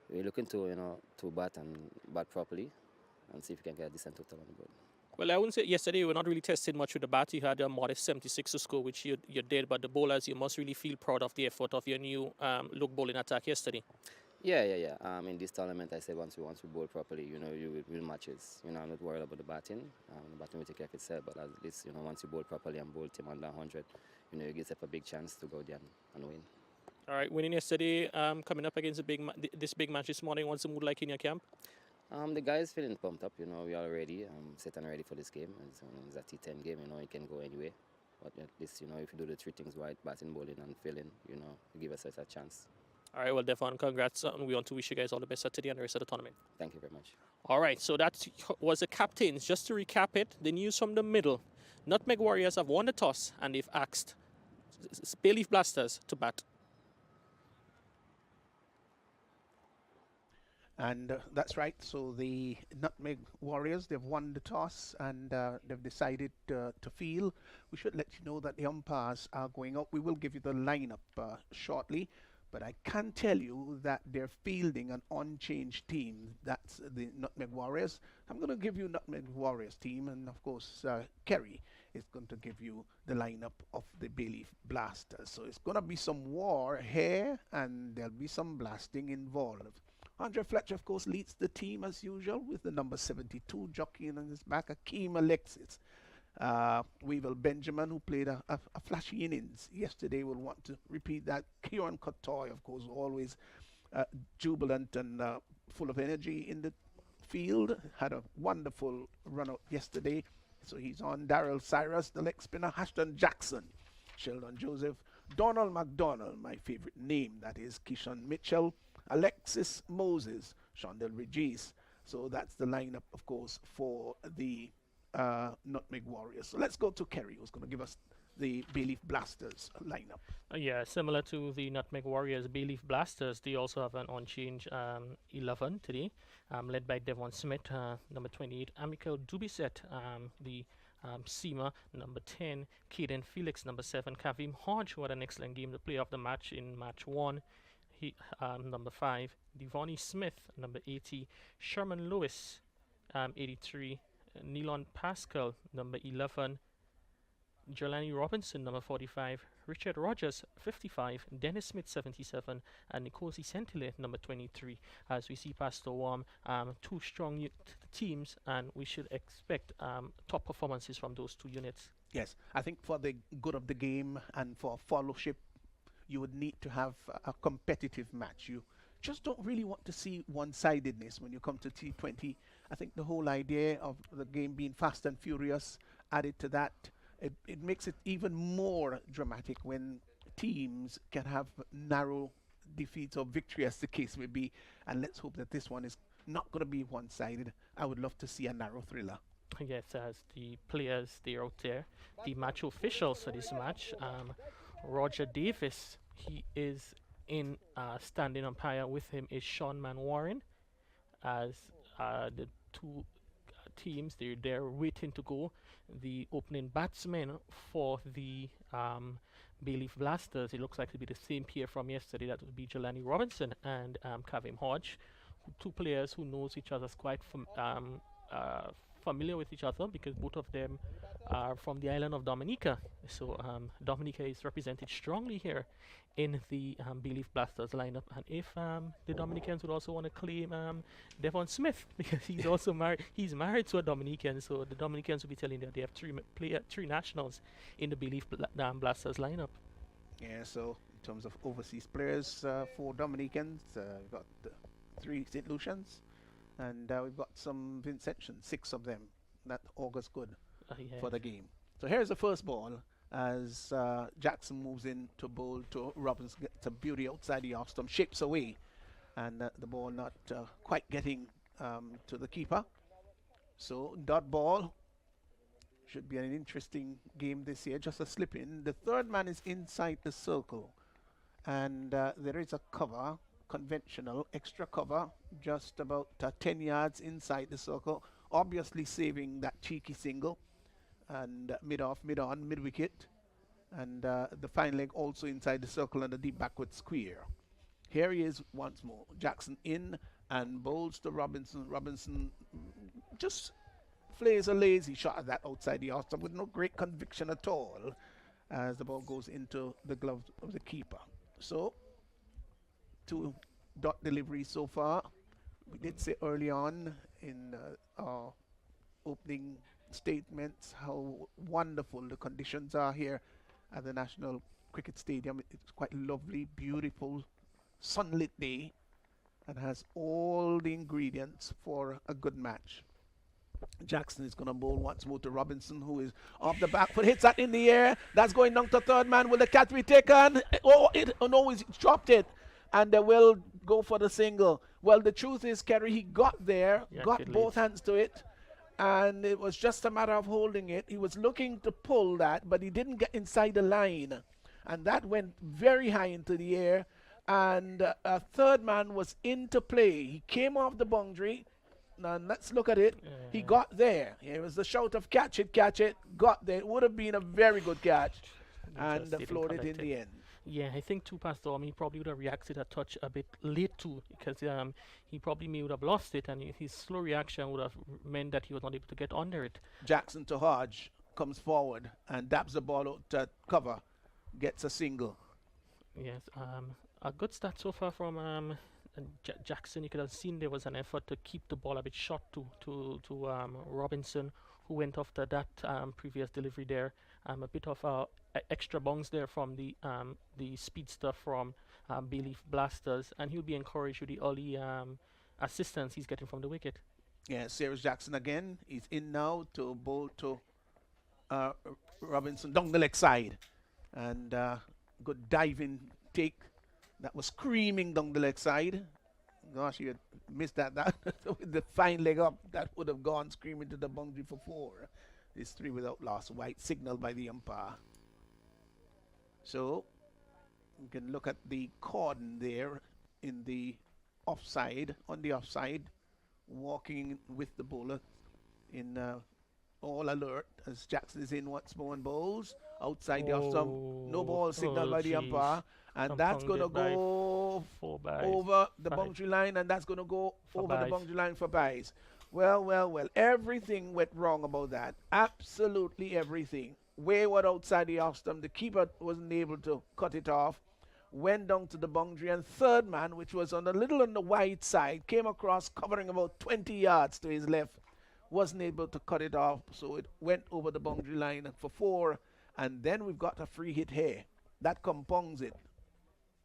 we're looking to, to bat properly and see if we can get a decent total on the board. Well, I wouldn't say yesterday you were not really tested much with the bat. You had a modest 76 to score, which you did, but the bowlers, you must really feel proud of the effort of your new look bowling attack yesterday. Yeah. In this tournament, I say once we bowl properly, you will win matches. I'm not worried about the batting. The batting will take care of itself, but at least, once you bowl properly and bowl team under 100, you give yourself a big chance to go there and win. All right, winning yesterday, coming up against this big match this morning. What's the mood like in your camp? The guys feeling pumped up. We are ready, set and ready for this game. It's a T10 game. It can go anywhere. But at least, if you do the three things right, batting, bowling, and fielding, you give us a chance. All right, well, Devon, congrats. We want to wish you guys all the best today and the rest of the tournament. Thank you very much. All right, so that was the captains. Just to recap it, the news from the middle. Nutmeg Warriors have won the toss and they've asked Bayleaf Blasters to bat. And that's right. So the Nutmeg Warriors, they've won the toss and they've decided to field. We should let you know that the umpires are going up. We will give you the lineup shortly. But I can tell you that they're fielding an unchanged team. That's the Nutmeg Warriors. I'm going to give you Nutmeg Warriors team. And of course, Kerry is going to give you the lineup of the Bayleaf Blasters. So it's going to be some war here and there'll be some blasting involved. Andre Fletcher, of course, leads the team as usual with the number 72 jockeying on his back, Akeem Alexis. Weevil Benjamin, who played a flashy innings yesterday, will want to repeat that. Kieran Kotoy, of course, always jubilant and full of energy in the field. Had a wonderful run out yesterday. So he's on. Daryl Cyrus, the leg spinner. Ashton Jackson, Sheldon Joseph, Donald McDonald, my favorite name, that is Keyshawn Mitchell, Alexis Moses, Shondell Regis. So that's the lineup, of course, for the Nutmeg Warriors. So let's go to Kerry, who's going to give us the Bayleaf Blasters lineup. Yeah, similar to the Nutmeg Warriors, Bayleaf Blasters, they also have an on-change 11 today, led by Devon Smith, number 28, Amical Dubisset, the Seamer, number 10, Caden Felix, number 7, Kavim Hodge, who had an excellent game, the player of the match in match 1. He, number 5, Devonnie Smith, number 80, Sherman Lewis, 83, Nilon Pascal, number 11, Jelani Robinson, number 45, Richard Rogers, 55, Dennis Smith, 77, and Nkosi Sentile, number 23. As we see past the warm, two strong teams, and we should expect top performances from those two units. Yes, I think for the good of the game and for fellowship, you would need to have a competitive match. You just don't really want to see one-sidedness when you come to T20. I think the whole idea of the game being fast and furious, added to that, it makes it even more dramatic when teams can have narrow defeats or victory, as the case may be. And let's hope that this one is not going to be one-sided. I would love to see a narrow thriller. Yes, as the players, they're out there. The match officials for this match, Roger Davis, he is in standing umpire. With him is Sean Manwaring. As the two teams, they're there waiting to go. The opening batsman for the Bayleaf Blasters, it looks like to be the same pair from yesterday. That would be Jelani Robinson and Kavim Hodge, two players who knows each other quite familiar with each other because both of them are from the island of Dominica. So Dominica is represented strongly here in the Bayleaf Blasters lineup. And if the Dominicans would also want to claim Devon Smith, because he's also married, he's married to a Dominican, so the Dominicans will be telling that they have three nationals in the Bayleaf Blasters lineup. Yeah, so in terms of overseas players for Dominicans, we've got 3 St. Lucians, and we've got some Vincentians, 6 of them. That augurs good for the game. So here's the first ball as Jackson moves in to bowl to Robinson. Gets a beauty outside the off stump, shapes away, and the ball not quite getting to the keeper. So dot ball. Should be an interesting game this year. Just a slip in. The third man is inside the circle, and there is a cover, conventional extra cover, just about 10 yards inside the circle, obviously saving that cheeky single, and mid-off, mid-on, mid-wicket, and the fine leg also inside the circle and a deep backward square. Here he is once more. Jackson in and bowls to Robinson. Robinson just plays a lazy shot at that outside the off stump with no great conviction at all as the ball goes into the glove of the keeper. So, 2 dot deliveries so far. We did say early on in our opening statements how wonderful the conditions are here at the National Cricket Stadium. It's quite lovely, beautiful, sunlit day and has all the ingredients for a good match. Jackson is going to bowl once more to Robinson, who is off the back foot, hits that in the air. That's going down to third man. Will the catch be taken? Oh no, he's dropped it. And they will go for the single. Well, the truth is, Kerry, he got there, got both hands to it, and it was just a matter of holding it. He was looking to pull that, but he didn't get inside the line. And that went very high into the air. And a third man was into play. He came off the boundary. Now let's look at it. He got there. It was the shout of catch it, got there. It would have been a very good catch. And floored it in the end. Yeah, I think too, Pastor, he probably would have reacted a touch a bit late too, because he probably would have lost it, and his slow reaction would have meant that he was not able to get under it. Jackson to Hodge comes forward and dabs the ball out to cover, gets a single. Yes, a good start so far from Jackson. You could have seen there was an effort to keep the ball a bit short to Robinson, who went after that previous delivery there. A bit of extra bounce there from the speedster from Bayleaf Blasters, and he'll be encouraged with the early assistance he's getting from the wicket. Yeah, Cyrus Jackson again. He's in now to bowl to Robinson down the leg side, and good diving take. That was screaming down the leg side. Gosh, you had missed that. With the fine leg up, that would have gone screaming to the boundary for 4. It's 3 without loss. White signal by the umpire. So you can look at the cordon there in the offside, on the offside, walking with the bowler in all alert as Jackson is in once more and bowls outside the off stump. No ball signal by the umpire. And that's going to go over the boundary line, and that's going to go over the boundary line for byes. Well. Everything went wrong about that. Absolutely everything. Wayward outside the off stump. The keeper wasn't able to cut it off. Went down to the boundary, and third man, which was on a little on the wide side, came across covering about 20 yards to his left. Wasn't able to cut it off, so it went over the boundary line for 4. And then we've got a free hit here. That compounds it.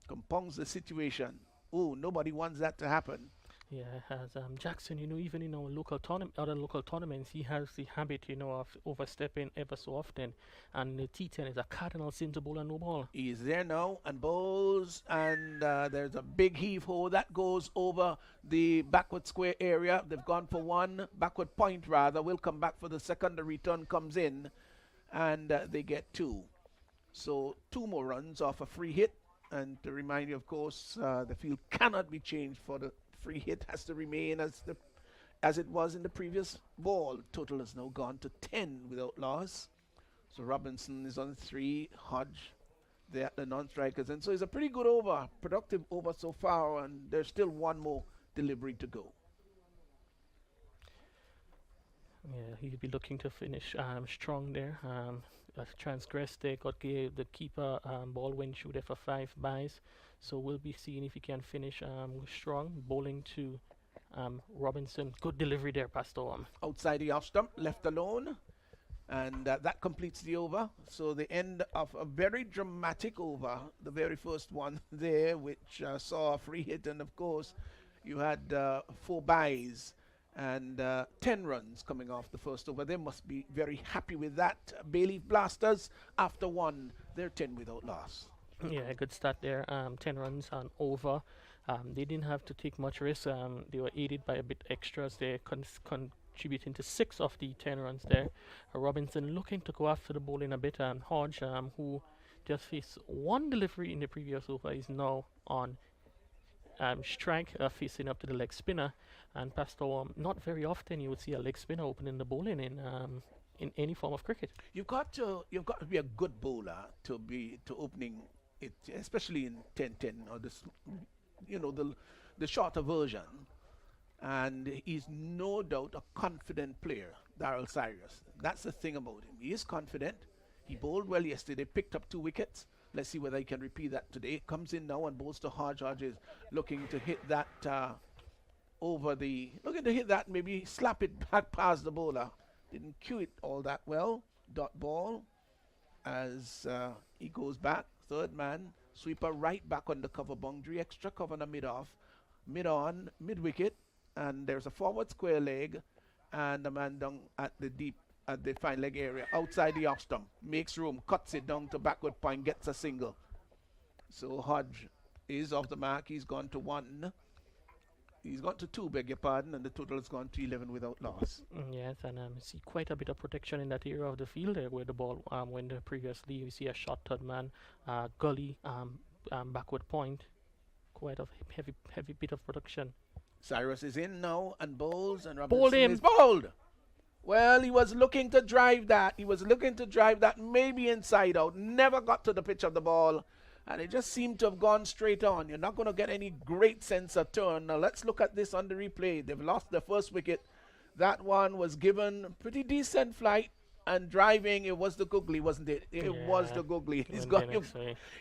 Compounds the situation. Oh, nobody wants that to happen. Yeah, as Jackson, even in our other local tournaments, he has the habit, of overstepping ever so often. And the T10 is a cardinal sin to bowl and no ball. He is there now and bowls, and there's a big heave-ho that goes over the backward square area. They've gone for 1 backward point rather. We'll come back for the second. The return comes in, and they get 2. So 2 more runs off a free hit. And to remind you, of course, the field cannot be changed for the free hit. Has to remain as it was in the previous ball. Total has now gone to 10 without loss. So Robinson is on 3. Hodge, they're at the non-strikers. And so it's a pretty good over, productive over so far. And there's still 1 more delivery to go. Yeah, he'll be looking to finish strong there. Transgressed there, gave the keeper ball went through there for 5 byes. So we'll be seeing if he can finish strong. Bowling to Robinson. Good delivery there, Pastor. Outside the off stump, left alone. And that completes the over. So the end of a very dramatic over. The very first one there, which saw a free hit. And of course, you had 4 byes. And 10 runs coming off the first over. They must be very happy with that. Bayleaf Blasters, after 1, they're 10 without loss. Yeah, good start there. 10 runs on over. They didn't have to take much risk. They were aided by a bit extras. They're contributing to 6 of the 10 runs there. Robinson looking to go after the ball in a bit. Hodge, who just faced 1 delivery in the previous over, is now on strike, facing up to the leg spinner. And Pastor, not very often you would see a leg spinner opening the bowling in any form of cricket. You've got to be a good bowler to opening it, especially in 10-10 or this the shorter version, and he's no doubt a confident player, Daryl Cyrus. That's the thing about him. He is confident. He bowled well yesterday, picked up 2 wickets. Let's see whether he can repeat that today. Comes in now and bowls to Hodge. Hodge is looking to hit that looking to hit that, maybe slap it back past the bowler. Didn't cue it all that well. Dot ball as he goes back. Third man, sweeper right back on the cover boundary. Extra cover on the mid-off. Mid-on, mid-wicket. And there's a forward square leg. And the man down at the fine leg area. Outside the off stump. Makes room, cuts it down to backward point, gets a single. So Hodge is off the mark. He's gone to 1. He's gone to 2, beg your pardon, and the total has gone to 11 without loss. Yes, and see quite a bit of protection in that area of the field there where the ball went previously. We see a shot third man, gully, backward point. Quite a heavy bit of protection. Cyrus is in now and bowls, and Bowled Robinson him. is bowled. Well, he was looking to drive that. He was looking to drive that maybe inside out. Never got to the pitch of the ball. And it just seemed to have gone straight on. You're not going to get any great sense of turn. Now, let's look at this on the replay. They've lost their first wicket. That one was given pretty decent flight and driving. It was the googly, wasn't it? It was the googly.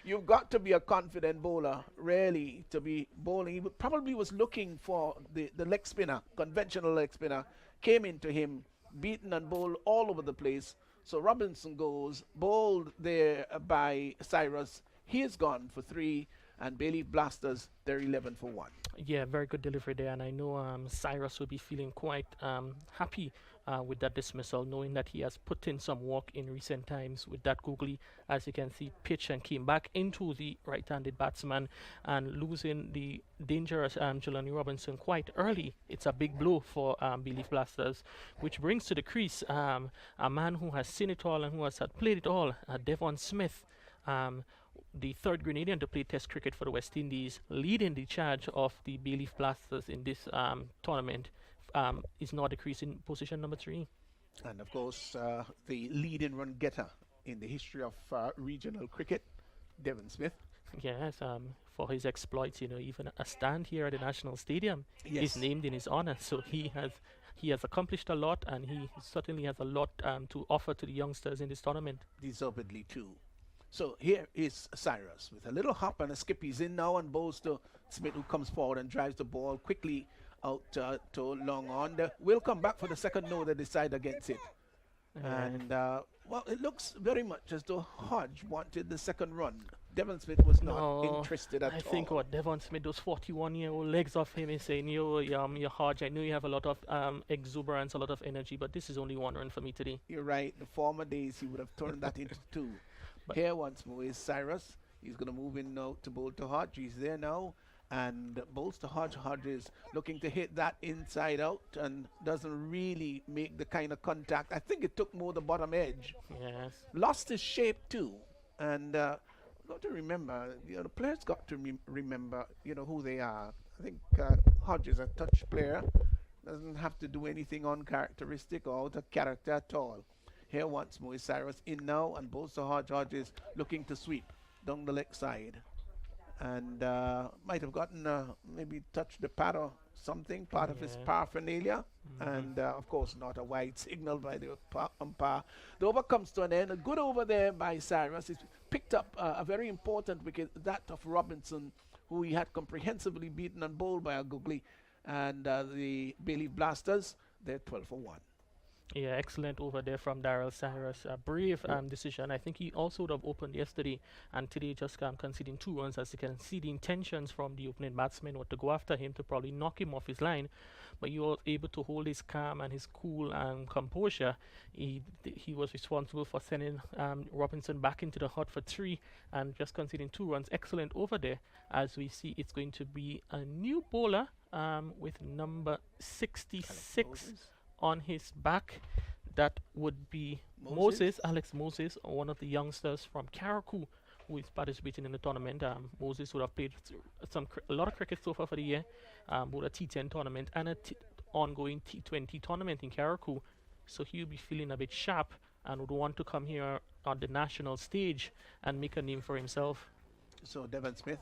You've got to be a confident bowler, really, to be bowling. He probably was looking for the leg spinner, conventional leg spinner. Came into him, beaten and bowled all over the place. So Robinson goes, bowled there by Cyrus. He is gone for 3, and Bayleaf Blasters, they're 11 for 1. Yeah, very good delivery there, and I know Cyrus will be feeling quite happy with that dismissal, knowing that he has put in some work in recent times with that googly, as you can see, pitch and came back into the right-handed batsman and losing the dangerous Jelani Robinson quite early. It's a big blow for Bayleaf Blasters, which brings to the crease a man who has seen it all and who has played it all, Devon Smith. The third Grenadian to play Test cricket for the West Indies, leading the charge of the Bayleaf Blasters in this tournament, is now decreasing position number 3. And of course, the leading run getter in the history of regional cricket, Devon Smith. Yes, for his exploits, even a stand here at the National Stadium is named in his honor. So he has accomplished a lot, and he certainly has a lot to offer to the youngsters in this tournament. Deservedly too. So here is Cyrus with a little hop and a skip. He's in now and bowls to Smith, who comes forward and drives the ball quickly out to long on. We'll come back for the second no. They decide against it. And, well, it looks very much as though Hodge wanted the second run. Devon Smith was not interested at all. I think what Devon Smith, those 41-year-old legs of him, is saying, you're Hodge, I know you have a lot of exuberance, a lot of energy, but this is only 1 run for me today. You're right. The former days, he would have turned that into 2. But here once more is Cyrus. He's going to move in now to bowl to Hodge. He's there now and bowls to Hodge. Hodge is looking to hit that inside out and doesn't really make the kind of contact. I think it took more the bottom edge. Yes. Lost his shape too. And got to remember, the players got to remember, who they are. I think Hodge is a touch player. Doesn't have to do anything uncharacteristic or out of character at all. Here once more is Cyrus in now and bowls to Hodge. Hodge is looking to sweep down the leg side. And might have gotten, maybe touched the pad or something, part of his paraphernalia. And of course not a wide signal by the umpire. The over comes to an end. A good over there by Cyrus. He's picked up a very important wicket, that of Robinson, who he had comprehensively beaten and bowled by a googly. And the Bayleaf Blasters, they're 12 for 1. Yeah, excellent over there from Daryl Cyrus. A brave decision. I think he also would have opened yesterday, and today just conceding 2 runs. As you can see, the intentions from the opening batsman were to go after him to probably knock him off his line, but he was able to hold his calm and his cool and composure. He was responsible for sending Robinson back into the hut for 3 and just conceding 2 runs. Excellent over there. As we see, it's going to be a new bowler with number 66 on his back. That would be Alex Moses, one of the youngsters from Carriacou, who is participating in the tournament. Moses would have played a lot of cricket so far for the year, both a T10 tournament and a ongoing T20 tournament in Carriacou. So he'll be feeling a bit sharp and would want to come here on the national stage and make a name for himself. So Devon Smith,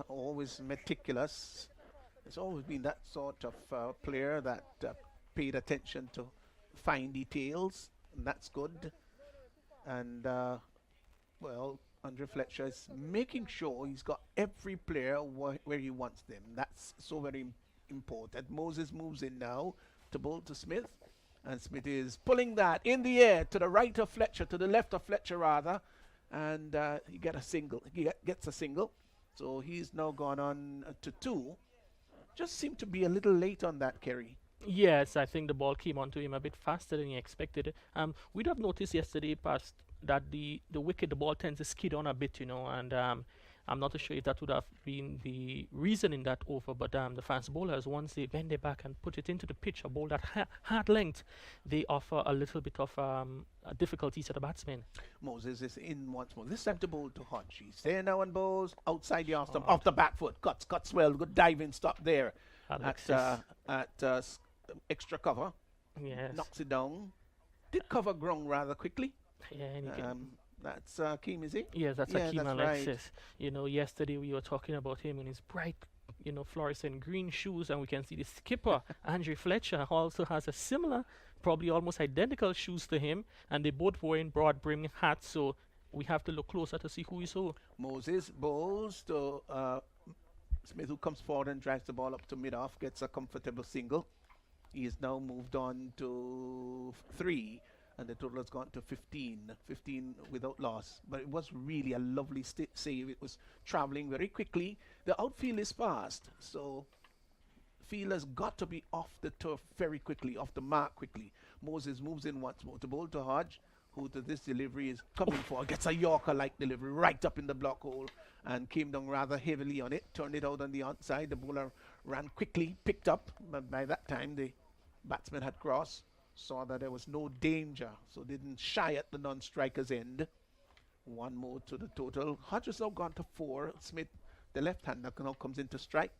always meticulous. It's always been that sort of player that paid attention to fine details, and that's good. And well, Andre Fletcher is making sure he's got every player where he wants them. That's so very important. Moses moves in now to bowl to Smith, and Smith is pulling that in the air to the right of Fletcher, to the left of Fletcher rather, and he gets a single. So he's now gone on to 2. Just seemed to be a little late on that, Kerry. Yes, I think the ball came onto him a bit faster than he expected. We'd have noticed yesterday past that the wicket, the ball tends to skid on a bit, and I'm not too sure if that would have been the reason in that over, but the fast bowlers, once they bend their back and put it into the pitch, a ball that hard length, they offer a little bit of difficulty to the batsman. Moses is in once more. This time to bowl to Hodge. He's there now and bowls outside the off stump, off the back foot. Cuts well. Good diving stop there at extra cover. Yes. Knocks it down. Did cover ground rather quickly. Yeah, and that's Akeem, is he? yes, that's Yeah, Akeem that's Alexis. right. Yesterday we were talking about him in his bright, fluorescent green shoes, and we can see the skipper, Andre Fletcher, also has a similar, probably almost identical shoes to him, and they both wearing broad brim hats, so we have to look closer to see who is who. Moses bowls to Smith, who comes forward and drives the ball up to mid-off, gets a comfortable single. He is now moved on to 3, and the total has gone to 15 without loss. But it was really a lovely save. It was traveling very quickly. The outfield is fast, so fielders got to be off the turf very quickly, off the mark quickly. Moses moves in once more to bowl to Hodge, who to this delivery is coming for, gets a Yorker-like delivery right up in the block hole and came down rather heavily on it, turned it out on the outside. The bowler ran quickly, picked up, but by that time the batsman had crossed, saw that there was no danger, so didn't shy at the non-striker's end. One more to the total. Hodge has now gone to 4. Smith, the left-hander, now comes into strike.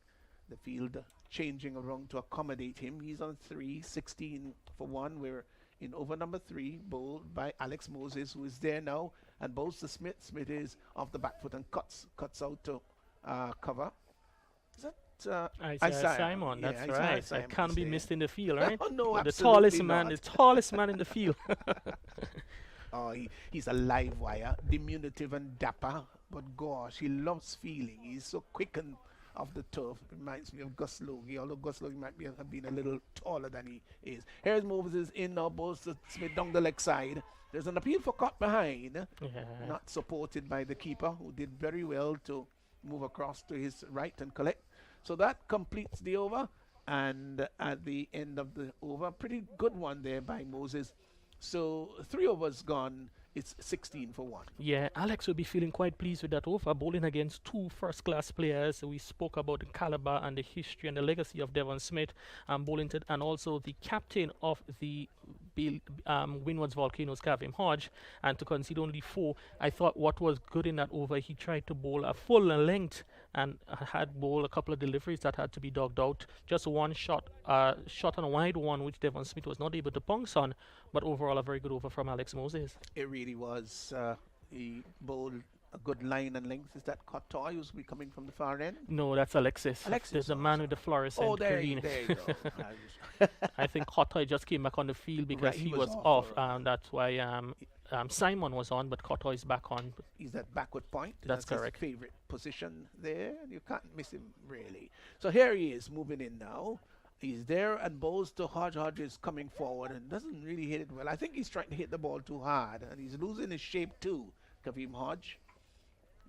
The field changing around to accommodate him. He's on 3, 16 for 1. We're in over number 3, bowled by Alex Moses, who is there now, and bowls to Smith. Smith is off the back foot and cuts out to cover. Is that Isaiah Simon, Yeah, that's Isaiah right. I Simon can't is be there. missed in the field, right? Oh, no, the absolutely tallest man in the field. Oh, he's a live wire, diminutive and dapper, but gosh, he loves feeling. He's so quick and off the turf. Reminds me of Gus Logie, although Gus Logie might have been a little taller than he is. Here's Moses in now, balls to Smith down the leg side. There's an appeal for caught behind, not supported by the keeper, who did very well to move across to his right and collect. So that completes the over, and at the end of the over, pretty good one there by Moses. So 3 overs gone. It's 16 for 1. Yeah, Alex will be feeling quite pleased with that over, bowling against 2 first-class players. We spoke about the caliber and the history and the legacy of Devon Smith, bowling and also the captain of the Windward's Volcanoes, Kavim Hodge, and to concede only 4. I thought what was good in that over, he tried to bowl a full length and had bowled a couple of deliveries that had to be dogged out. Just one shot on a wide one, which Devon Smith was not able to punch on, but overall a very good over from Alex Moses. It really was. He bowled a good line and length. Is that Cotoy who's coming from the far end? No, that's Alexis. There's the man with the fluorescent there green. you go. I think Cotoy just came back on the field because he was off. That's why Simon was on, but Cotoy is back on. He's that backward point. That's correct. His favorite position there. You can't miss him, really. So here he is, moving in now. He's there and bowls to Hodge. Hodge is coming forward and doesn't really hit it well. I think he's trying to hit the ball too hard, and he's losing his shape too, Kavim Hodge.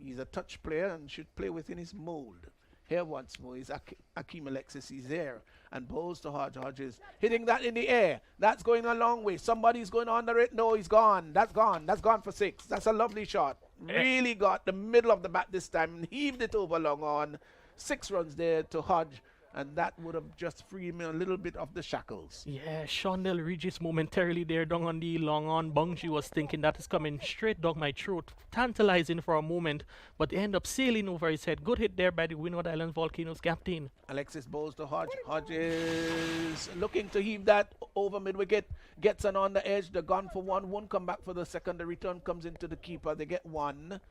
He's a touch player and should play within his mold. Here once more is Akeem Alexis. He's there and bowls to Hodge. Hodge is hitting that in the air. That's going a long way. Somebody's going under it. No, he's gone. That's gone. That's gone for 6. That's a lovely shot. Really got the middle of the bat this time and heaved it over long on. 6 runs there to Hodge. And that would have just freed me a little bit of the shackles. Yeah, Shondell Regis momentarily there down on the long on. Bungji was thinking that is coming straight down my throat. Tantalizing for a moment, but they end up sailing over his head. Good hit there by the Windward Islands Volcanoes captain. Alexis bowls to Hodge. Hodge is looking to heave that over mid-wicket. Gets an on the edge. They're gone for 1. Won't come back for the second. The return comes into the keeper. They get 1.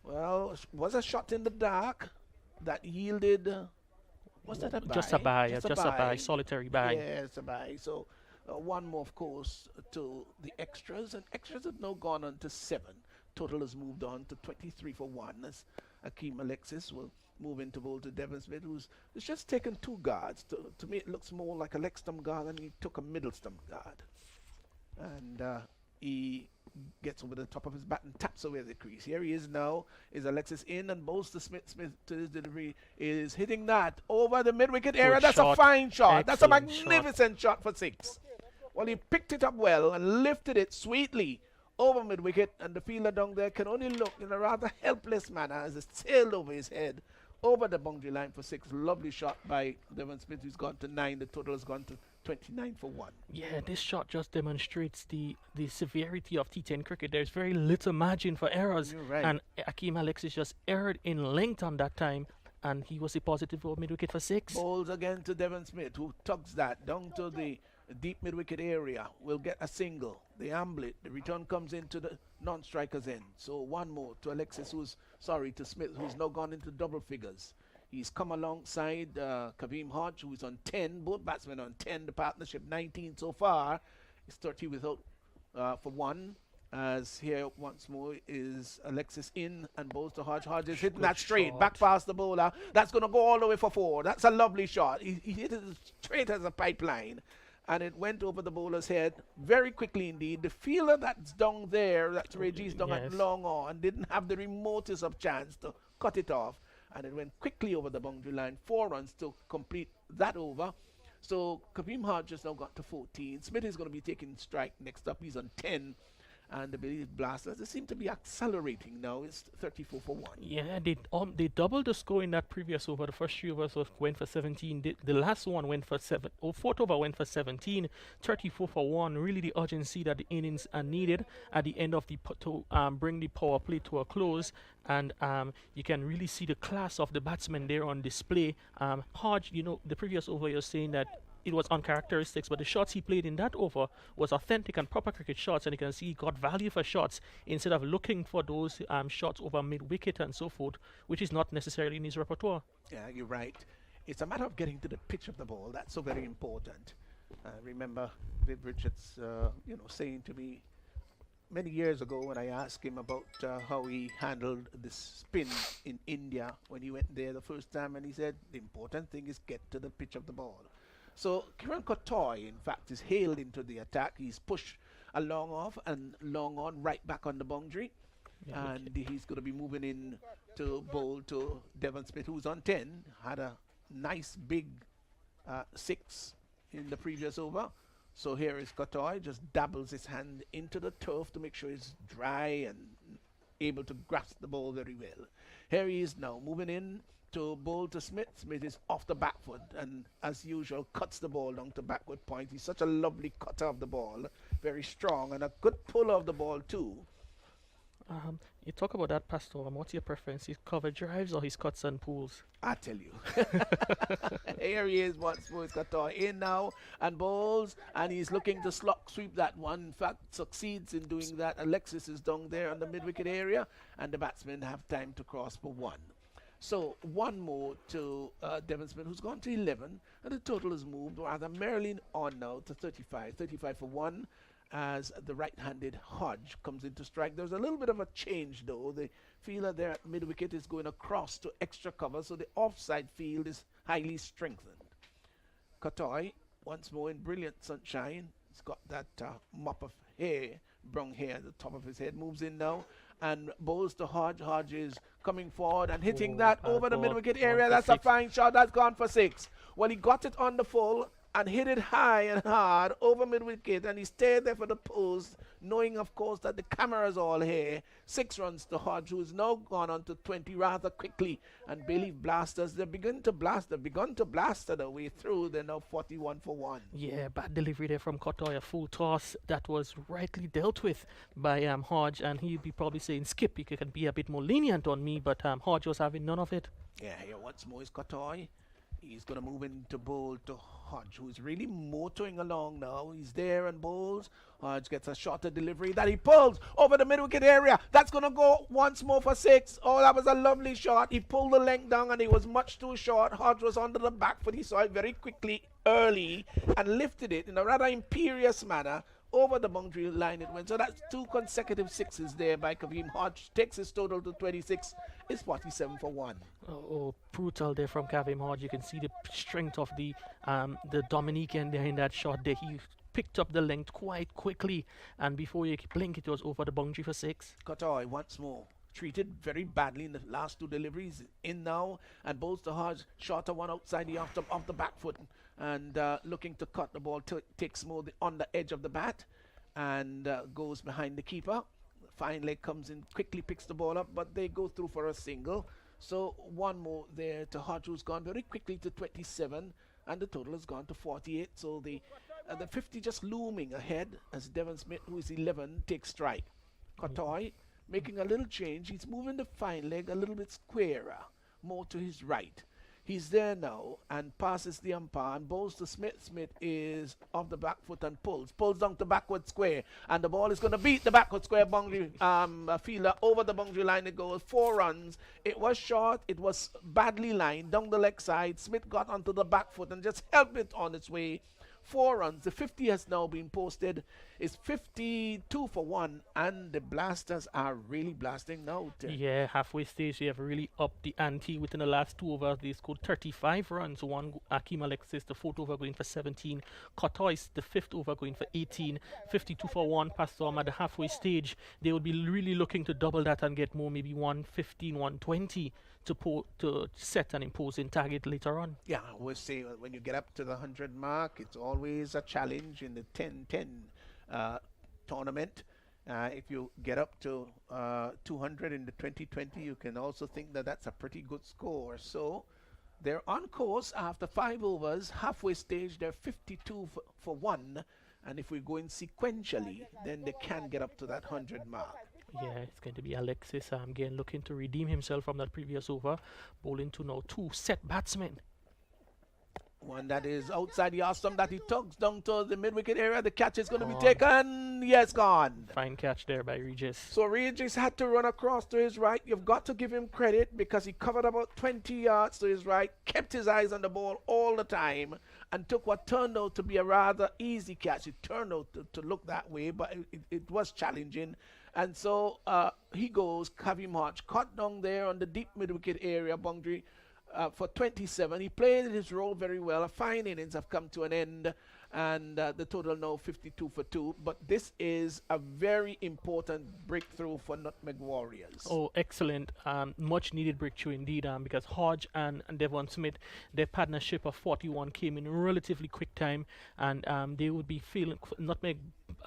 Well, was a shot in the dark that yielded. Was that a Just a buy? buy, Just a just a buy, buy. solitary buy. Yes, a buy. So one more, of course, to the extras, and extras have now gone on to 7. Total has moved on to 23 for 1 as Akeem Alexis will move into bowl to Devon Smith, who's just taken 2 guards. To me, it looks more like a leg stump guard than he took a middle stump guard. And he gets over the top of his bat and taps away the crease. Here he is now. Is Alexis in and bowls to Smith. Smith to his delivery is hitting that over the mid-wicket area. That's shot. a fine shot. That's a Excellent magnificent shot for 6. Well, he picked it up well and lifted it sweetly over mid-wicket, and the fielder down there can only look in a rather helpless manner as it sailed over his head over the boundary line for 6. Lovely shot by Devon Smith, who's gone to 9. The total has gone to 29 for 1. Yeah, this shot just demonstrates the severity of T10 cricket. There's very little margin for errors. You're right. And Akeem Alexis just erred in length on that time, and he was a positive for mid-wicket for 6. Bowls again to Devon Smith, who tugs that down to the deep mid-wicket area. Will get a single. They amble it. The return comes into the non-striker's end. So one more to Alexis, to Smith, who's now gone into double figures. He's come alongside Kaveem Hodge, who's on 10. Both batsmen on 10. The partnership 19 so far. It's 30 without for 1. As here once more is Alexis in and bowls to Hodge. Hodge is hitting Good that straight shot. back past the bowler. That's going to go all the way for 4. That's a lovely shot. He hit it straight as a pipeline. And it went over the bowler's head very quickly indeed. The fielder that's down there, that's Reggie's down at Yes. long on, didn't have the remotest of chance to cut it off. And it went quickly over the boundary line. 4 runs to complete that over. So Kaveem Hodge has now got to 14. Smith is going to be taking strike next up. He's on 10. And the Bayleaf Blasters, they seem to be accelerating now. It's 34 for 1. Yeah, they doubled the score in that previous over. The first 3 overs went for 17. The last one went for 7. Fourth over went for 17. 34 for 1. Really the urgency that the innings are needed at the end of to bring the power play to a close. And you can really see the class of the batsmen there on display. Hodge, the previous over you're saying that it was uncharacteristics, but the shots he played in that over was authentic and proper cricket shots, and you can see he got value for shots instead of looking for those shots over mid-wicket and so forth, which is not necessarily in his repertoire. Yeah, you're right. It's a matter of getting to the pitch of the ball. That's so very important. Remember Viv Richards, saying to me many years ago when I asked him about how he handled the spin in India when he went there the first time, and he said the important thing is get to the pitch of the ball. So Kiran Kotoy, in fact, is hailed into the attack. He's pushed a long off and long on right back on the boundary. Yeah, And he's going to be moving in to bowl to Devon Smith, who's on 10. Had a nice big 6 in the previous over. So here is Kotoy, just dabbles his hand into the turf to make sure it's dry and able to grasp the ball very well. Here he is now, moving in to bowl to Smith. Smith is off the back foot and, as usual, cuts the ball down to backward point. He's such a lovely cutter of the ball, very strong, and a good puller of the ball too. You talk about that, Pastor. What's your preference? His cover drives or his cuts and pulls? I tell you. Here he is once more. He's got in now and bowls, and he's looking to sweep that one. In fact, succeeds in doing that. Alexis is down there on the mid-wicket area, and the batsmen have time to cross for 1. So one more to Devon Smith, who's gone to 11, and the total has moved rather merrily on now to 35. 35 for 1 as the right-handed Hodge comes into strike. There's a little bit of a change, though. The fielder there at mid-wicket is going across to extra cover, so the offside field is highly strengthened. Kotoy, once more in brilliant sunshine. He's got that mop of hair, brown hair at the top of his head, moves in now and bowls to Hodge. Hodge is coming forward and hitting that over the mid-wicket area. That's a fine shot. That's gone for 6. Well, he got it on the full and hit it high and hard over mid-wicket, and he stayed there for the post, knowing, of course, that the camera's all here. 6 runs to Hodge, who's now gone on to 20 rather quickly. And Bayleaf Blasters, they've begun to blast their way through. They're now 41 for 1. Yeah, bad delivery there from Kotoy, a full toss that was rightly dealt with by Hodge, and he'd be probably saying, Skip, you can be a bit more lenient on me, but Hodge was having none of it. Yeah, here once more is Kotoy. He's going to move into bowl to Hodge, who's really motoring along now. He's there and bowls. Hodge gets a shorter delivery that he pulls over the mid-wicket area. That's going to go once more for 6. Oh, that was a lovely shot. He pulled the length down and it was much too short. Hodge was under the back foot. He saw it very quickly early and lifted it in a rather imperious manner. Over the boundary line it went. So that's 2 consecutive 6s there by Kaveem Hodge. Takes his total to 26. It's 47 for 1. Oh, brutal there from Kaveem Hodge. You can see the strength of the Dominican there in that shot there. He picked up the length quite quickly, and before you blink, it was over the boundary for 6. Kotoy once more. Treated very badly in the last 2 deliveries. In now and bowls to Hodge. Shorter one outside the off the back foot. And looking to cut the ball, takes more on the edge of the bat and goes behind the keeper. Fine leg comes in, quickly picks the ball up, but they go through for a single. So one more there to Hodge, who's gone very quickly to 27, and the total has gone to 48. So the 50 just looming ahead as Devon Smith, who is 11, takes strike. Kotoy making a little change. He's moving the fine leg a little bit squarer, more to his right. He's there now and passes the umpire and bowls to Smith. Smith is off the back foot and pulls down to backward square, and the ball is going to beat the backward square boundary fielder. Over the boundary line it goes. 4 runs. It was short. It was badly lined down the leg side. Smith got onto the back foot and just helped it on its way. 4 runs. The 50 has now been posted. It's 52 for 1, and the Blasters are really blasting now. Yeah, halfway stage they have really upped the ante. Within the last 2 overs they scored 35 runs. One Akeem Alexis, the 4th over, going for 17. Kotois, the 5th over, going for 18. 52 for 1. Pastor at the halfway stage they would be really looking to double that and get more, maybe 115, 120 to set an imposing target later on. Yeah, I always say when you get up to the 100 mark, it's always a challenge in the 10-10 tournament. If you get up to 200 in the 2020, you can also think that that's a pretty good score. So they're on course after 5 overs. Halfway stage, they're 52 for 1. And if we go in sequentially, then they can get up to that 100 mark. Yeah, it's going to be Alexis again looking to redeem himself from that previous over, bowling to now 2 set batsmen. One that is outside the awesome that he tugs down to the mid-wicket area. The catch is going to be taken. Yes, gone. Fine catch there by Regis. So Regis had to run across to his right. You've got to give him credit because he covered about 20 yards to his right, kept his eyes on the ball all the time, and took what turned out to be a rather easy catch. It turned out to look that way, but it was challenging. And so he goes, Kaveem Hodge, caught down there on the deep mid-wicket area boundary for 27. He played his role very well. A fine innings have come to an end, and the total now 52 for 2. But this is a very important breakthrough for Nutmeg Warriors. Oh, excellent. Much needed breakthrough indeed, because Hodge and Devon Smith, their partnership of 41 came in relatively quick time, and they would be feeling, Nutmeg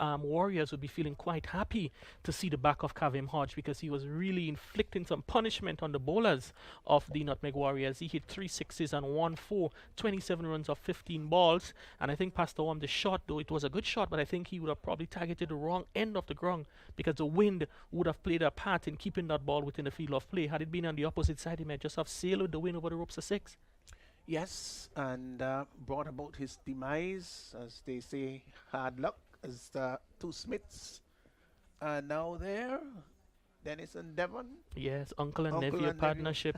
Warriors would be feeling quite happy to see the back of Kaveem Hodge, because he was really inflicting some punishment on the bowlers of the Nutmeg Warriors. He hit 3 sixes and 1 4, 27 runs of 15 balls, and I think Pastor Wam, the shot, though it was a good shot, but I think he would have probably targeted the wrong end of the ground, because the wind would have played a part in keeping that ball within the field of play. Had it been on the opposite side, he might just have sailed with the wind over the ropes of 6. Yes, and brought about his demise, as they say, hard luck, as 2 Smiths are now there. Dennis and Devon. Yes, uncle and nephew partnership.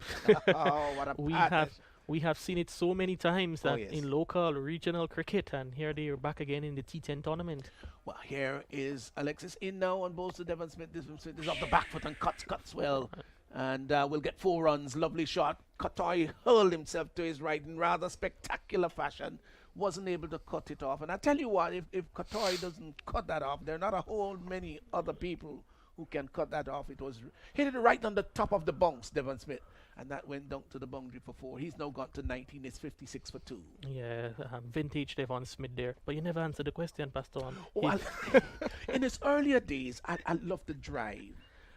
Oh, what a partnership. We have seen it so many times that yes. in local, regional cricket, and here they are back again in the T10 tournament. Well, here is Alexis in now on balls to Devon Smith. This Smith is off the back foot and cuts well. And we'll get 4 runs. Lovely shot. Kotoy hurled himself to his right in rather spectacular fashion. Wasn't able to cut it off. And I tell you what, if Kotoy doesn't cut that off, there are not a whole many other people who can cut that off. It was hit it right on the top of the bounce, Devon Smith. And that went down to the boundary for 4. He's now got to 19. It's 56 for 2. Yeah, vintage Devon Smith there. But you never answered the question, Pastor. Oh, in his earlier days, I loved the drive.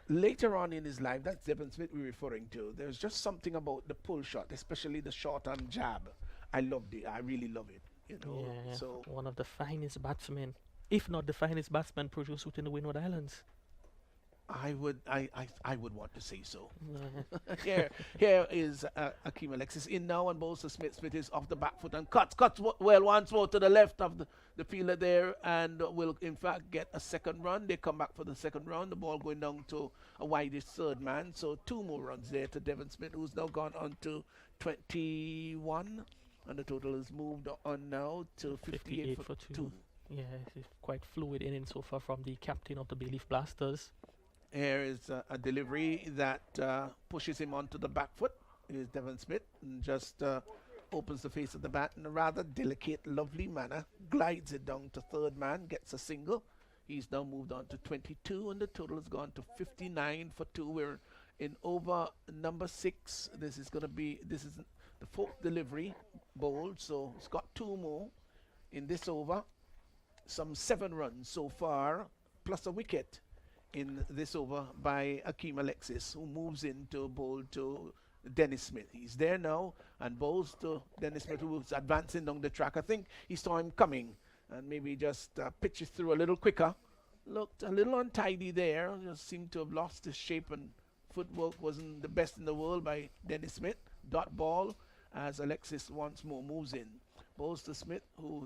Later on in his life, that's Devon Smith we're referring to. There's just something about the pull shot, especially the short arm jab. I loved it. I really love it. You know. Yeah, so one of the finest batsmen, if not the finest batsman produced within the Windward Islands. I would want to say so. Yeah. Here is Akeem Alexis in now and Bolster Smith. Smith is off the back foot and cuts well once more to the left of the fielder there and will in fact get a second run. They come back for the second run. The ball going down to a widest third man. So 2 more runs there to Devon Smith, who's now gone on to 21. And the total is moved on now to 58 for 2. Yeah, it's quite fluid in so far from the captain of the Bayleaf Blasters. Here is a delivery that pushes him onto the back foot. Here's Devon Smith and just opens the face of the bat in a rather delicate, lovely manner. Glides it down to third man, gets a single. He's now moved on to 22 and the total has gone to 59 for 2. We're in over number 6. This is the 4th delivery bowled, so it's got 2 more in this over. Some 7 runs so far, plus a wicket in this over by Akeem Alexis, who moves in to bowl to Dennis Smith. He's there now and bowls to Dennis Smith, who's advancing down the track. I think he saw him coming and maybe just pitches through a little quicker. Looked a little untidy there, just seemed to have lost his shape and footwork wasn't the best in the world by Dennis Smith. Dot ball as Alexis once more moves in. Bowls to Smith,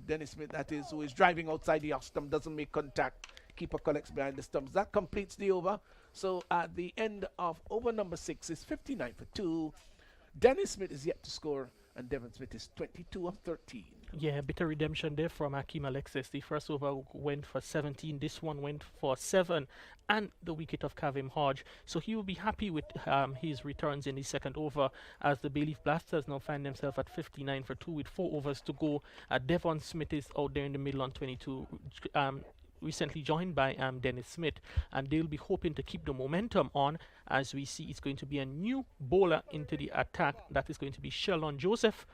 Dennis Smith that is, who is driving outside the off stump, doesn't make contact. Keeper collects behind the stumps. That completes the over. So at the end of over number 6 is 59 for 2. Dennis Smith is yet to score and Devon Smith is 22 of 13. Yeah, bit of redemption there from Akeem Alexis. The first over went for 17. This one went for 7. And the wicket of Kavim Hodge. So he will be happy with his returns in the second over as the Bayleaf Blasters now find themselves at 59 for 2 with 4 overs to go. Devon Smith is out there in the middle on 22. Recently joined by Dennis Smith, and they'll be hoping to keep the momentum on as we see it's going to be a new bowler into the attack. That is going to be Sheldon Joseph,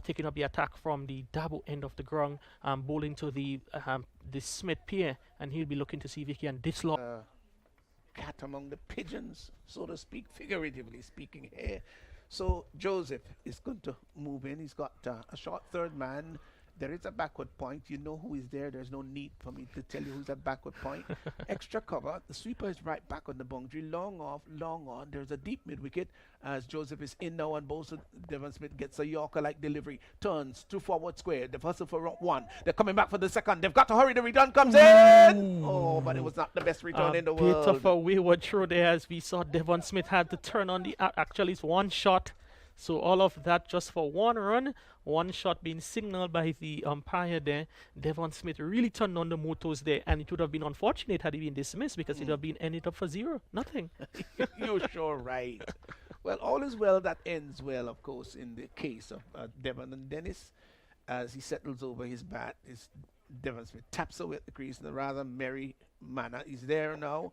taking up the attack from the Dabo end of the ground, bowling to the Smith pair, and he'll be looking to see if he can dislodge Cat among the pigeons, so to speak, figuratively speaking here. So Joseph is going to move in. He's got a short third man. There is a backward point. You know who is there. There's no need for me to tell you who's at backward point. Extra cover. The sweeper is right back on the boundary. Long off, long on. There's a deep mid wicket as Joseph is in now and bowls. Devon Smith gets a Yorker-like delivery. Turns to forward square. They've hustled for 1. They're coming back for the second. They've got to hurry. The return comes in. Oh, but it was not the best return in the world. Bit of a wayward throw there as we saw Devon Smith had to turn on the actually it's 1 shot. So all of that just for 1 run, 1 shot being signaled by the umpire there. Devon Smith really turned on the motors there, and it would have been unfortunate had he been dismissed because it would have been ended up for 0, nothing. You're sure right. Well, all is well that ends well, of course, in the case of Devon and Dennis. As he settles over his bat, Devon Smith taps away at the crease in a rather merry manner. He's there now.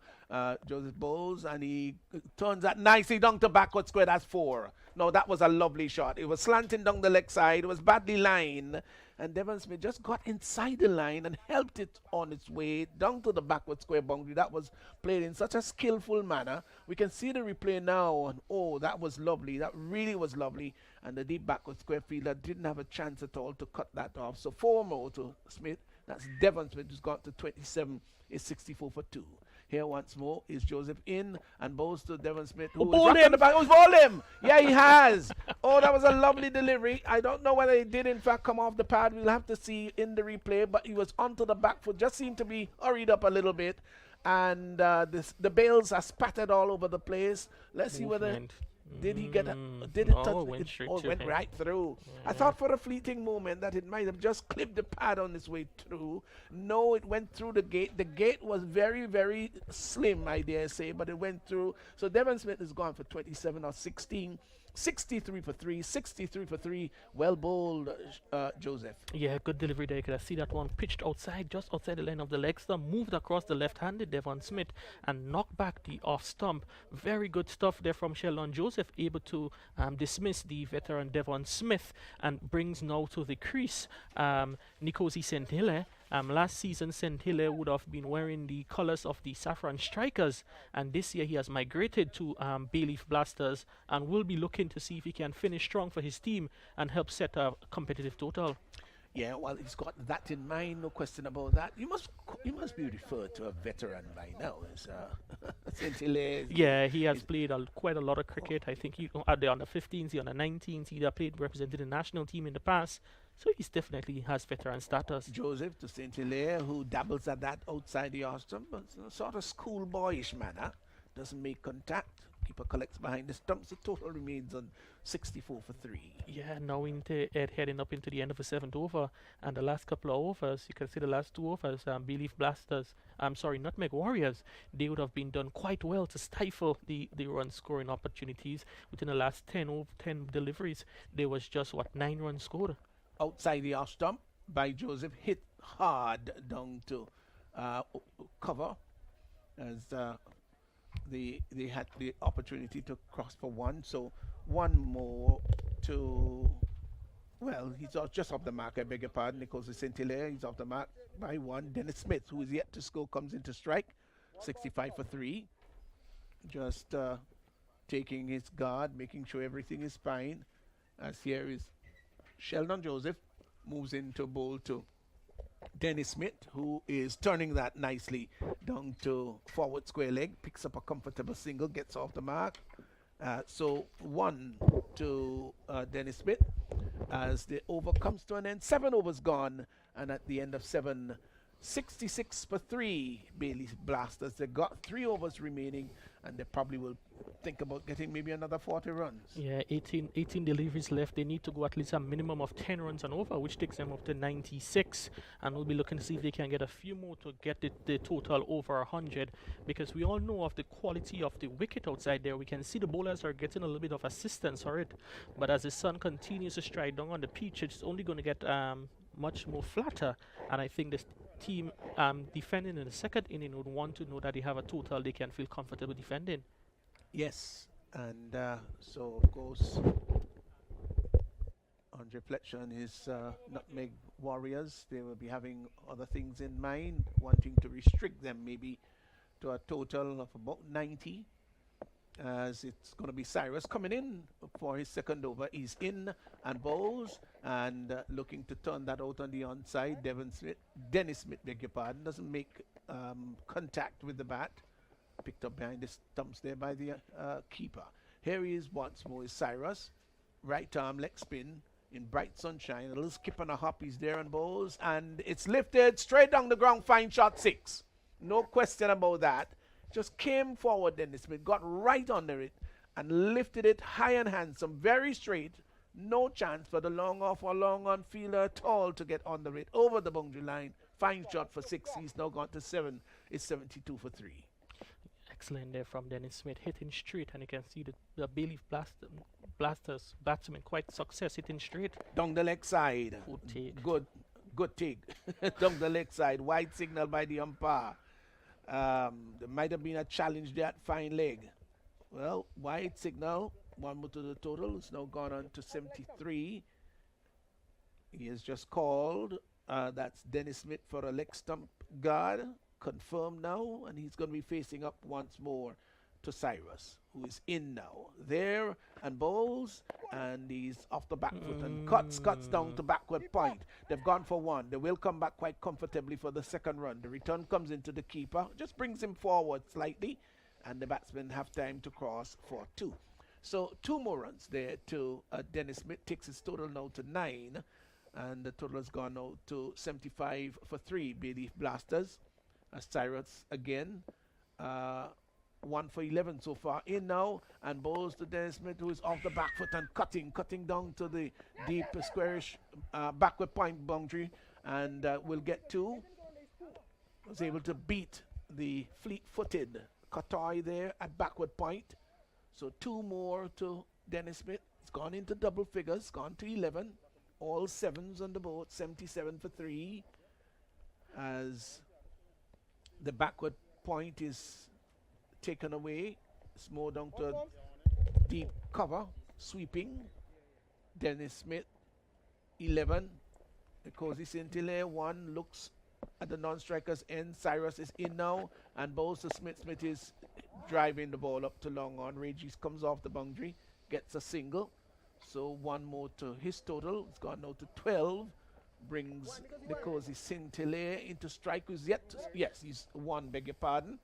Joseph bowls and he turns that nicely down to backward square. That's 4. No, that was a lovely shot. It was slanting down the leg side. It was badly lined. And Devon Smith just got inside the line and helped it on its way down to the backward square boundary. That was played in such a skillful manner. We can see the replay now. And oh, that was lovely. That really was lovely. And the deep backward square fielder didn't have a chance at all to cut that off. So 4 more to Smith. That's Devon Smith, who's got to 27, is 64 for 2. Here once more is Joseph in and bowls to Devon Smith, who is him. The back. Who's bowled him? Yeah, he has. Oh, that was a lovely delivery. I don't know whether he did in fact come off the pad. We'll have to see in the replay, but he was onto the back foot. Just seemed to be hurried up a little bit. And the bails are spattered all over the place. Let's see whether... Did he get did it touch it went right through. I thought for a fleeting moment that it might have just clipped the pad on its way through. No, it went through the gate. The gate was very, very slim, I dare say, but it went through. So Devon Smith is gone for 27 or 16. 63 for 3, 63 for 3. Well bowled, Joseph. Yeah, good delivery there. You could see that one pitched outside, just outside the line of the leg stump, moved across the left-handed Devon Smith and knocked back the off stump. Very good stuff there from Sheldon Joseph, able to dismiss the veteran Devon Smith and brings now to the crease Nikosi St. Hilaire. Last season, St. Hilaire would have been wearing the colors of the Saffron Strikers, and this year he has migrated to Bayleaf Blasters and will be looking to see if he can finish strong for his team and help set a competitive total. Yeah, well, he's got that in mind, no question about that. You must be referred to a veteran by now. Is Saint Hilaire Yeah, he has is played quite a lot of cricket. I think he at the under 15s, the under 19s, he played represented the national team in the past. So he's definitely has veteran status. Joseph to Saint Hilaire, who dabbles at that outside the ostrum, but in a sort of schoolboyish manner. Doesn't make contact. Keeper collects behind the stumps. The total remains on 64 for 3. Yeah, now heading up into the end of the seventh over, and the last couple of overs, you can see the last two overs, Bayleaf Blasters, I'm sorry, Nutmeg Warriors, they would have been done quite well to stifle the run scoring opportunities. Within the last 10 deliveries, there was just, 9 runs scored. Outside the off stump by Joseph, hit hard down to cover as they had the opportunity to cross for one. So one more to, well, he's just off the mark. I beg your pardon, Nicholas St. Hilaire. He's off the mark by one. Dennis Smith, who is yet to score, comes into strike. 65 for 3. Just taking his guard, making sure everything is fine. As here is Sheldon Joseph moves into bowl to Dennis Smith, who is turning that nicely down to forward square leg, picks up a comfortable single, gets off the mark. So 1 to Dennis Smith as the over comes to an end. 7 overs gone, and at the end of 7, 66 for 3 Bayleaf Blasters. They got 3 overs remaining, and they probably will think about getting maybe another 40 runs. Yeah, 18 deliveries left. They need to go at least a minimum of 10 runs and over, which takes them up to 96. And we'll be looking to see if they can get a few more to get the total over 100. Because we all know of the quality of the wicket outside there. We can see the bowlers are getting a little bit of assistance for it. But as the sun continues to stride down on the pitch, it's only going to get much more flatter. And I think this team defending in the second inning would want to know that they have a total they can feel comfortable defending. Yes, and so of course, on reflection, his Nutmeg Warriors, they will be having other things in mind, wanting to restrict them maybe to a total of about 90. As it's going to be Cyrus coming in for his second over. He's in and bowls and looking to turn that out on the onside. Dennis Smith, beg your pardon, doesn't make contact with the bat. Picked up behind the stumps there by the keeper. Here he is once more, is Cyrus. Right arm leg spin in bright sunshine. A little skip and a hop. He's there and bowls. And it's lifted straight down the ground. Fine shot, 6. No question about that. Just came forward, Dennis Smith, got right under it and lifted it high and handsome, very straight. No chance for the long off or long on fielder at all to get under it. Over the boundary line. Fine shot for 6. He's now gone to 7. It's 72 for 3. Excellent there from Dennis Smith, hitting straight, and you can see the Bayleaf Blasters batsman quite success hitting straight. Down the leg side. Good take. Good take. Down the leg side. Wide signal by the umpire. There might have been a challenge there at fine leg. Well, wide signal. 1 more to the total. It's now gone on to 73. He has just called. That's Dennis Smith for a leg stump guard. Confirmed now, and he's going to be facing up once more to Cyrus, who is in now. There and bowls, and he's off the back foot and cuts down to backward point. They've gone for 1. They will come back quite comfortably for the second run. The return comes into the keeper, just brings him forward slightly, and the batsmen have time to cross for 2. So 2 more runs there to Dennis Smith, takes his total now to 9, and the total has gone now to 75 for 3 Bayleaf Blasters. Cyrus again, 1 for 11 so far in now, and bowls to Dennis Smith, who is off the back foot and cutting down to the deep squarish backward point boundary, and will get 2. Was able to beat the fleet-footed Qatar there at backward point. So 2 more to Dennis Smith. It's gone into double figures, gone to 11. All 7s on the board, 77 for 3. As the backward point is taken away. It's more down to deep cover, sweeping. Dennis Smith, 11. Because St. Hilaire, 1, looks at the non-striker's end. Cyrus is in now, and bowls to Smith. Smith is driving the ball up to long on. Regis comes off the boundary, gets a single. So 1 more to his total. It's gone now to 12 brings Nkosi Sintile into strike, who's yet, yes, he's one, beg your pardon.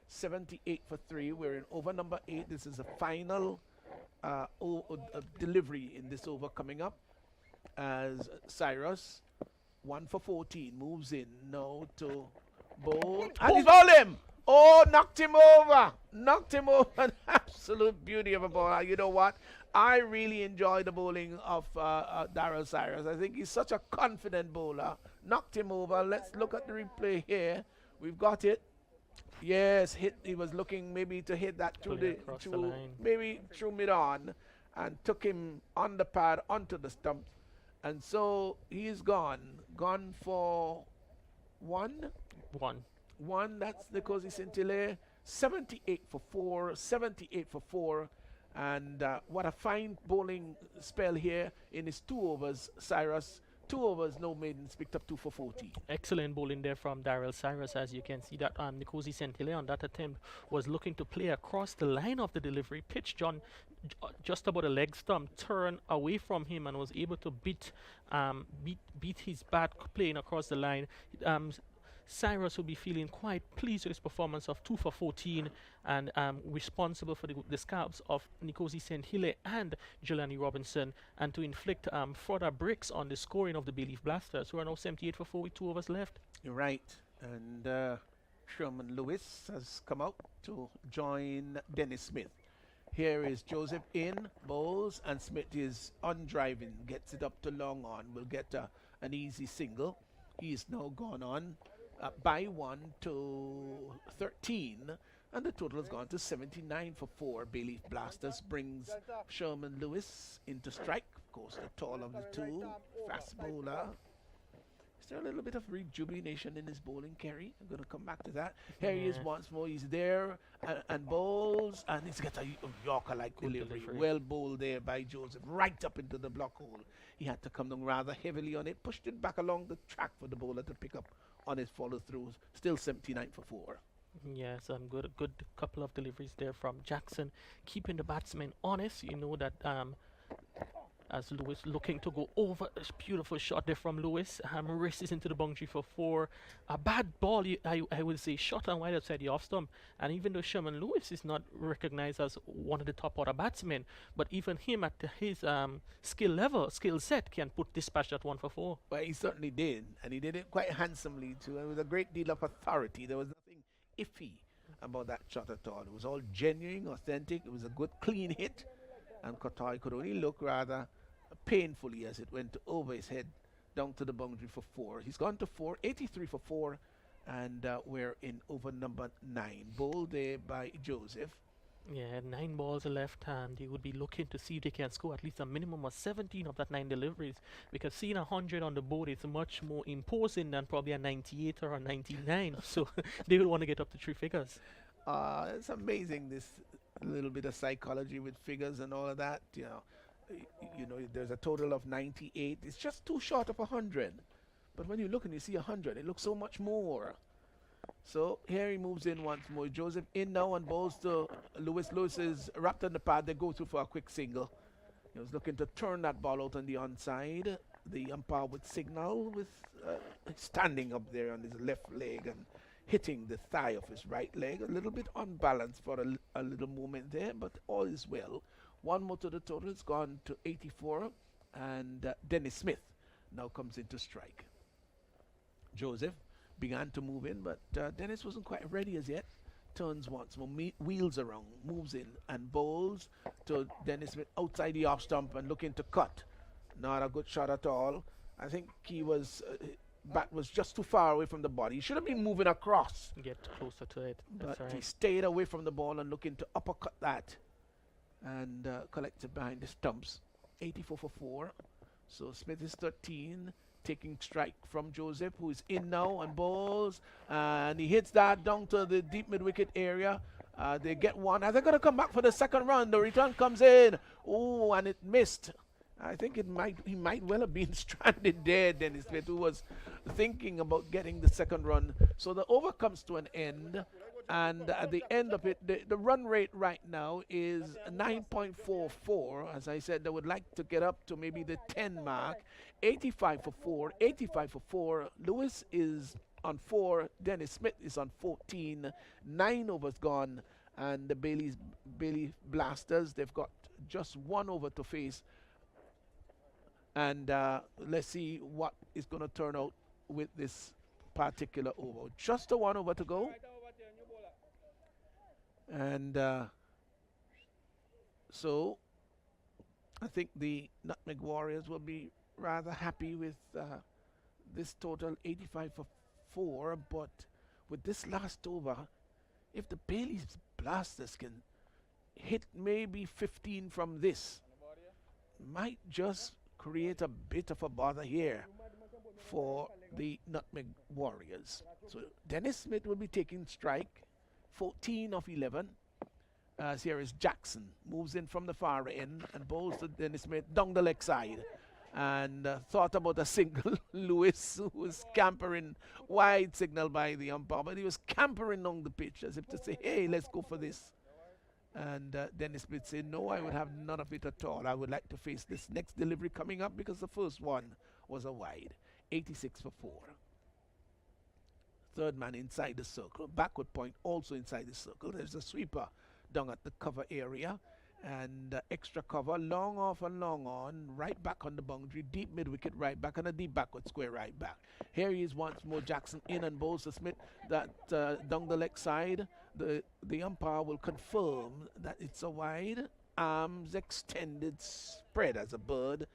78 for 3. We're in over number 8. This is a final delivery in this over coming up as Cyrus, 1 for 14, moves in now to Bowl. And he's all him! Oh, knocked him over! Knocked him over. An absolute beauty of a ball. You know what? I really enjoy the bowling of Darrell Cyrus. I think he's such a confident bowler. Knocked him over. Let's look at the replay here. We've got it. Yes, hit. He was looking maybe to hit that through the line. Maybe through mid-on, and took him on the pad onto the stump, and so he's gone for one. That's Nkosi Sintile. 78 for 4. 78 for 4. And what a fine bowling spell here in his 2 overs, Cyrus. 2 overs, no maidens, picked up 2 for 40. Excellent bowling there from Darrell Cyrus. As you can see that Nkosi Sintile on that attempt was looking to play across the line of the delivery, pitch John just about a leg stump, turn away from him, and was able to beat his bat playing across the line. Cyrus will be feeling quite pleased with his performance of 2 for 14 and responsible for the scalps of Nkosi Sintile and Jelani Robinson, and to inflict further breaks on the scoring of the Bayleaf Blasters, who are now 78 for 4 with 2 overs left. You're right. And Sherman Lewis has come out to join Dennis Smith. Here is Joseph in, bowls, and Smith is on driving, gets it up to long on, will get an easy single. He is now gone on by 1 to 13, and the total has gone to 79 for 4. Bayleaf Blasters brings Sherman Lewis into strike. Of course, the tall of the 2, fast bowler. Is there a little bit of rejuvenation in his bowling, Kerry? I'm going to come back to that. Here he is once more. He's there and bowls, and he's got a Yorker-like delivery. Well bowled there by Joseph, right up into the block hole. He had to come down rather heavily on it, pushed it back along the track for the bowler to pick up on his follow-throughs. Still 79 for 4. Yes, good couple of deliveries there from Jackson, keeping the batsman honest. You know that as Lewis looking to go over, a beautiful shot there from Lewis, races into the boundary for 4. A bad ball, I would say, shot and wide outside the off stump. And even though Sherman Lewis is not recognized as one of the top order batsmen, but even him at his skill set can put dispatch at 1 for 4. Well, he certainly did, and he did it quite handsomely too, and with a great deal of authority. There was nothing iffy about that shot at all. It was all genuine, authentic. It was a good, clean hit, and Qatar could only look rather painfully as it went over his head down to the boundary for 4. He's gone to 4, 83 for 4, and we're in over number 9. Bowled there by Joseph. Yeah, 9 balls left, and they would be looking to see if they can score at least a minimum of 17 of that 9 deliveries, because seeing 100 on the board is much more imposing than probably a 98 or a 99. So they would want to get up to 3 figures. It's amazing, this little bit of psychology with figures and all of that. You know, there's a total of 98. It's just too short of 100. But when you look and you see 100, it looks so much more. So here he moves in once more. Joseph in now and bowls to Lewis. Lewis is wrapped on the pad. They go through for a quick single. He was looking to turn that ball out on the onside. The umpire would signal with standing up there on his left leg and hitting the thigh of his right leg. A little bit unbalanced for a little moment there, but all is well. 1 more to the total. It's gone to 84, and Dennis Smith now comes into strike. Joseph began to move in, but Dennis wasn't quite ready as yet. Turns once more, wheels around, moves in, and bowls to Dennis Smith outside the off stump and looking to cut. Not a good shot at all. I think he was bat was just too far away from the body. He should have been moving across. Get closer to it. That's But right. he stayed away from the ball and looking to uppercut that and collected behind the stumps. 84 for 4. So Smith is 13, taking strike from Joseph, who is in now and bowls, and he hits that down to the deep mid-wicket area. They get one, and they're going to come back for the second run. The return comes in. Oh, and it missed. I think he might well have been stranded there, Dennis Smith, who was thinking about getting the second run. So the over comes to an end, And at the end of it, the run rate right now is 9.44. As I said, they would like to get up to maybe the 10 mark. 85 for 4, 85 for 4. Lewis is on 4. Dennis Smith is on 14. 9 overs gone. And the Bayleaf Blasters, they've got just 1 over to face. And let's see what is going to turn out with this particular over. Just a 1 over to go. And so I think the Nutmeg Warriors will be rather happy with this total 85 for 4. But with this last over, if the Bayleaf Blasters can hit maybe 15 from this, might just create a bit of a bother here for the Nutmeg Warriors. So Dennis Smith will be taking strike, 14 of 11. As here is Jackson, moves in from the far end and bowls to Dennis Smith down the leg side. And thought about a single. Lewis, who was scampering, wide signal by the umpire, but he was scampering along the pitch as if to say, hey, let's go for this. And Dennis Smith said, no, I would have none of it at all. I would like to face this next delivery coming up because the first one was a wide. 86 for 4. Third man inside the circle. Backward point also inside the circle. There's a sweeper down at the cover area. And extra cover, long off and long on, right back on the boundary, deep mid-wicket right back, and a deep backward square right back. Here he is once more, Jackson in and bowls to Smith that down the leg side. The umpire will confirm that it's a wide, arms extended, spread as a bird.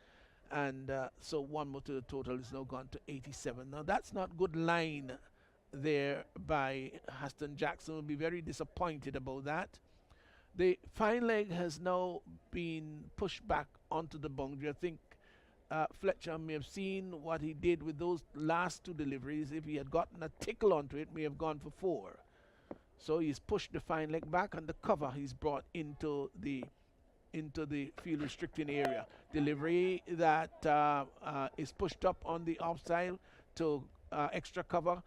And so 1 more to the total is now gone to 87. Now that's not good line there by Huston Jackson. Will be very disappointed about that. The fine leg has now been pushed back onto the boundary. I think Fletcher may have seen what he did with those last 2 deliveries. If he had gotten a tickle onto it, may have gone for 4. So he's pushed the fine leg back, and the cover he's brought into the field restricting area. Delivery that is pushed up on the offside to extra cover.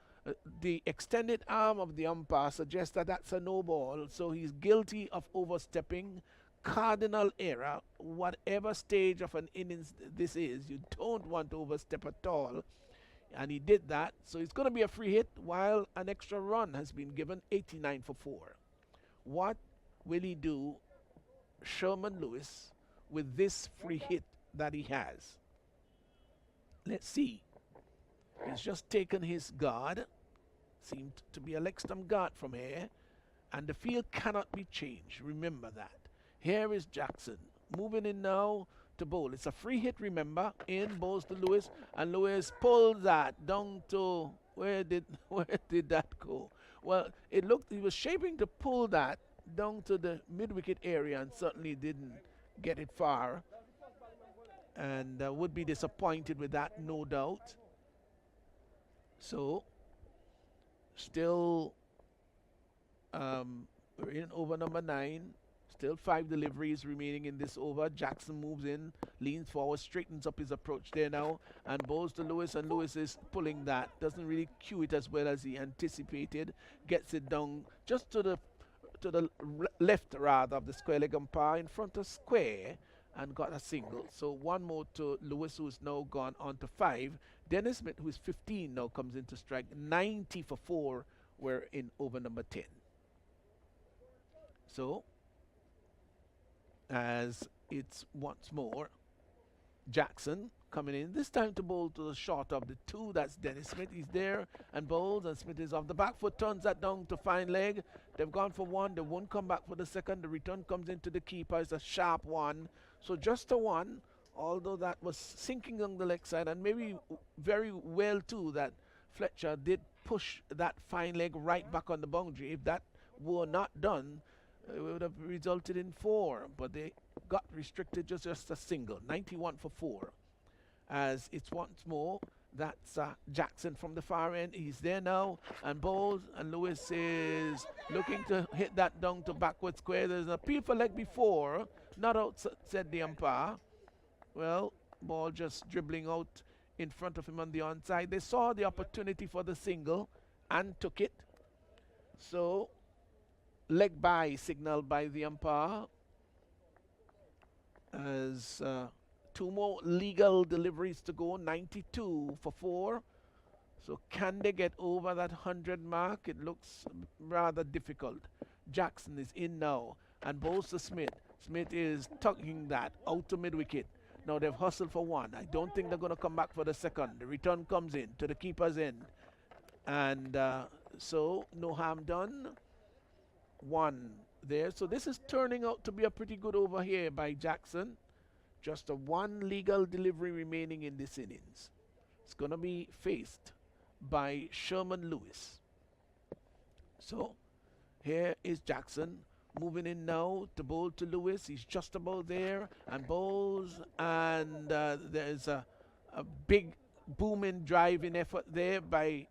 The extended arm of the umpire suggests that that's a no ball, so he's guilty of overstepping. Cardinal error, whatever stage of an innings this is, you don't want to overstep at all. And he did that, so it's going to be a free hit while an extra run has been given, 89 for 4. What will he do, Sherman Lewis, with this free hit that he has? Let's see. He's just taken his guard. Seemed to be a leg stump guard from here. And the field cannot be changed. Remember that. Here is Jackson. Moving in now to bowl. It's a free hit, remember. In bowls to Lewis. And Lewis pulls that down to... Where did that go? Well, it looked... He was shaping to pull that down to the mid-wicket area and certainly didn't get it far. And would be disappointed with that, no doubt. So, still we're in over number 9. Still 5 deliveries remaining in this over. Jackson moves in, leans forward, straightens up his approach there now, and bowls to Lewis, and Lewis is pulling that. Doesn't really cue it as well as he anticipated. Gets it down just to the left rather of the square leg umpire in front of square, and got a single. So 1 more to Lewis, who's now gone on to 5. Dennis Smith, who is 15, now comes into strike. 90 for 4. We're in over number 10. So, as it's once more Jackson coming in, this time to bowl to the short of the 2. That's Dennis Smith. He's there and bowls, and Smith is off the back foot, turns that down to fine leg. They've gone for 1. They won't come back for the second. The return comes into the keeper. It's a sharp 1. So just a 1. Although that was sinking on the leg side, and maybe very well too that Fletcher did push that fine leg right back on the boundary. If that were not done, it would have resulted in 4, but they got restricted just a single. 91 for 4. As it's once more, that's Jackson from the far end. He's there now and bowls, and Lewis is looking to hit that down to backward square. There's an appeal for leg before, not out, said the umpire. Well, ball just dribbling out in front of him on the onside. They saw the opportunity for the single and took it. So leg by signal by the umpire as two more legal deliveries to go, 92 for 4. So can they get over that 100 mark? It looks rather difficult. Jackson is in now and bowls to Smith. Smith is tugging that out to mid-wicket. Now they've hustled for 1. I don't think they're going to come back for the second. The return comes in to the keeper's end. And so no harm done. 1 there. So this is turning out to be a pretty good over here by Jackson. Just a 1 legal delivery remaining in this innings. It's going to be faced by Sherman Lewis. So here is Jackson moving in now to bowl to Lewis. He's just about there and bowls, and there's a big booming driving effort there by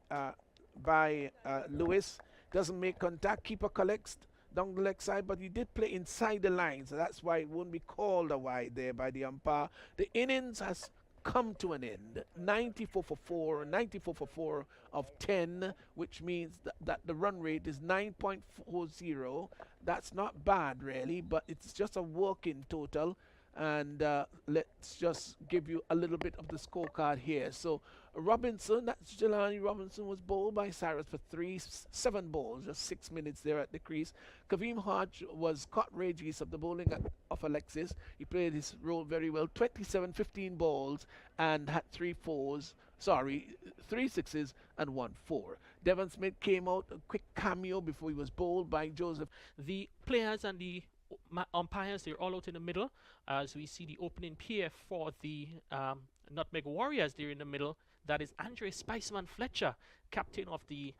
Lewis. Doesn't make contact. Keeper collects down the leg side, but he did play inside the line, so that's why it won't be called a wide there by the umpire. The innings has come to an end. 94 for 4, 94 for 4 of 10, which means that the run rate is 9.40. That's not bad really, but it's just a working total. And let's just give you a little bit of the scorecard here. So Robinson, that's Jelani Robinson, was bowled by Cyrus for 7 balls, just 6 minutes there at the crease. Kaveem Hodge was caught Regis of the bowling of Alexis. He played his role very well. 27, 15 balls and had 3 sixes and 1 4. Devon Smith came out, a quick cameo before he was bowled by Joseph. The players and the umpires, they're all out in the middle as we see the opening pair for the Nutmeg Warriors. They're in the middle. That is Andre Spiceman Fletcher, captain of the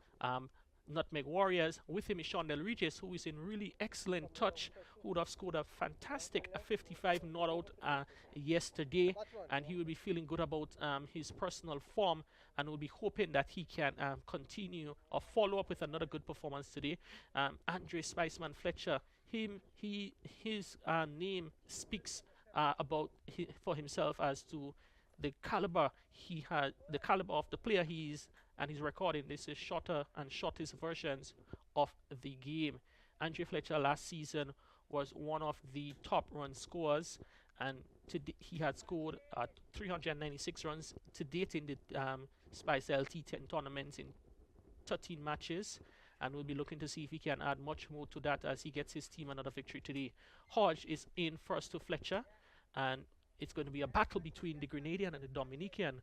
Nutmeg Warriors. With him is Shondell Regis, who is in really excellent touch, who would have scored a fantastic 55 not out yesterday, and he will be feeling good about his personal form and will be hoping that he can continue or follow up with another good performance today. Andre Spiceman Fletcher, his name speaks for himself as to the caliber he had, the caliber of the player he is, and his record in this is shorter and shortest versions of the game. Andre Fletcher last season was one of the top run scorers, and he had scored 396 runs to date in the Spice Isle T10 tournaments in 13 matches. And we'll be looking to see if he can add much more to that as he gets his team another victory today. Hodge is in first to Fletcher, and it's going to be a battle between the Grenadian and the Dominican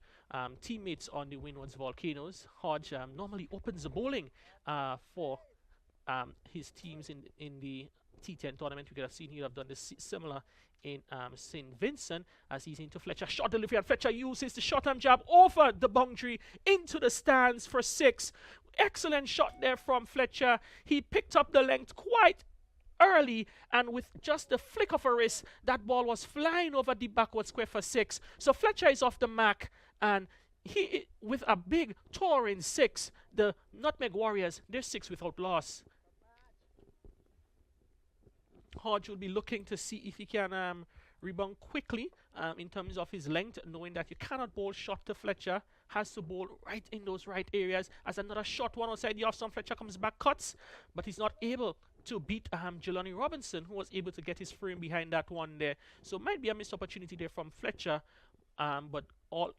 teammates on the Windwards Volcanoes. Hodge normally opens the bowling for his teams in the T10 tournament. We could have seen he would have done this similar in St. Vincent as he's into Fletcher. Shot delivery, and Fletcher uses the short arm jab over the boundary into the stands for 6. Excellent shot there from Fletcher. He picked up the length quite early, and with just a flick of a wrist, that ball was flying over the backward square for 6. So Fletcher is off the mark, and he, with a big touring 6, the Nutmeg Warriors, they're 6 without loss. Hodge will be looking to see if he can rebound quickly in terms of his length, knowing that you cannot bowl short to Fletcher. Has to bowl right in those right areas. As another short one outside the off stump, Fletcher comes back, cuts, but he's not able to beat Jelani Robinson, who was able to get his frame behind that one there. So might be a missed opportunity there from Fletcher, but all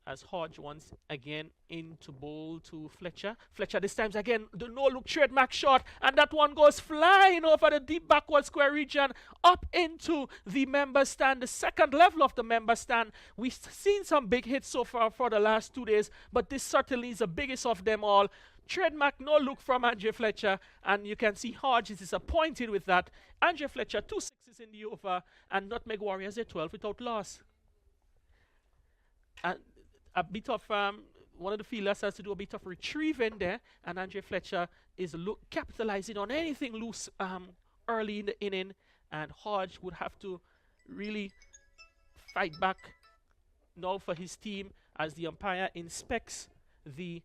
as Hodge once again into bowl to Fletcher. Fletcher this time again, the no-look trademark shot, and that one goes flying over the deep backward square region up into the member stand, the second level of the member stand. We've seen some big hits so far for the last 2 days, but this certainly is the biggest of them all. Trademark no-look from Andre Fletcher, and you can see Hodge is disappointed with that. Andre Fletcher, 2 sixes in the over, and Nutmeg Warriors at 12 without loss. And a bit of one of the fielders has to do a bit of retrieving there, and Andre Fletcher is capitalizing on anything loose early in the inning, and Hodge would have to really fight back now for his team as the umpire inspects the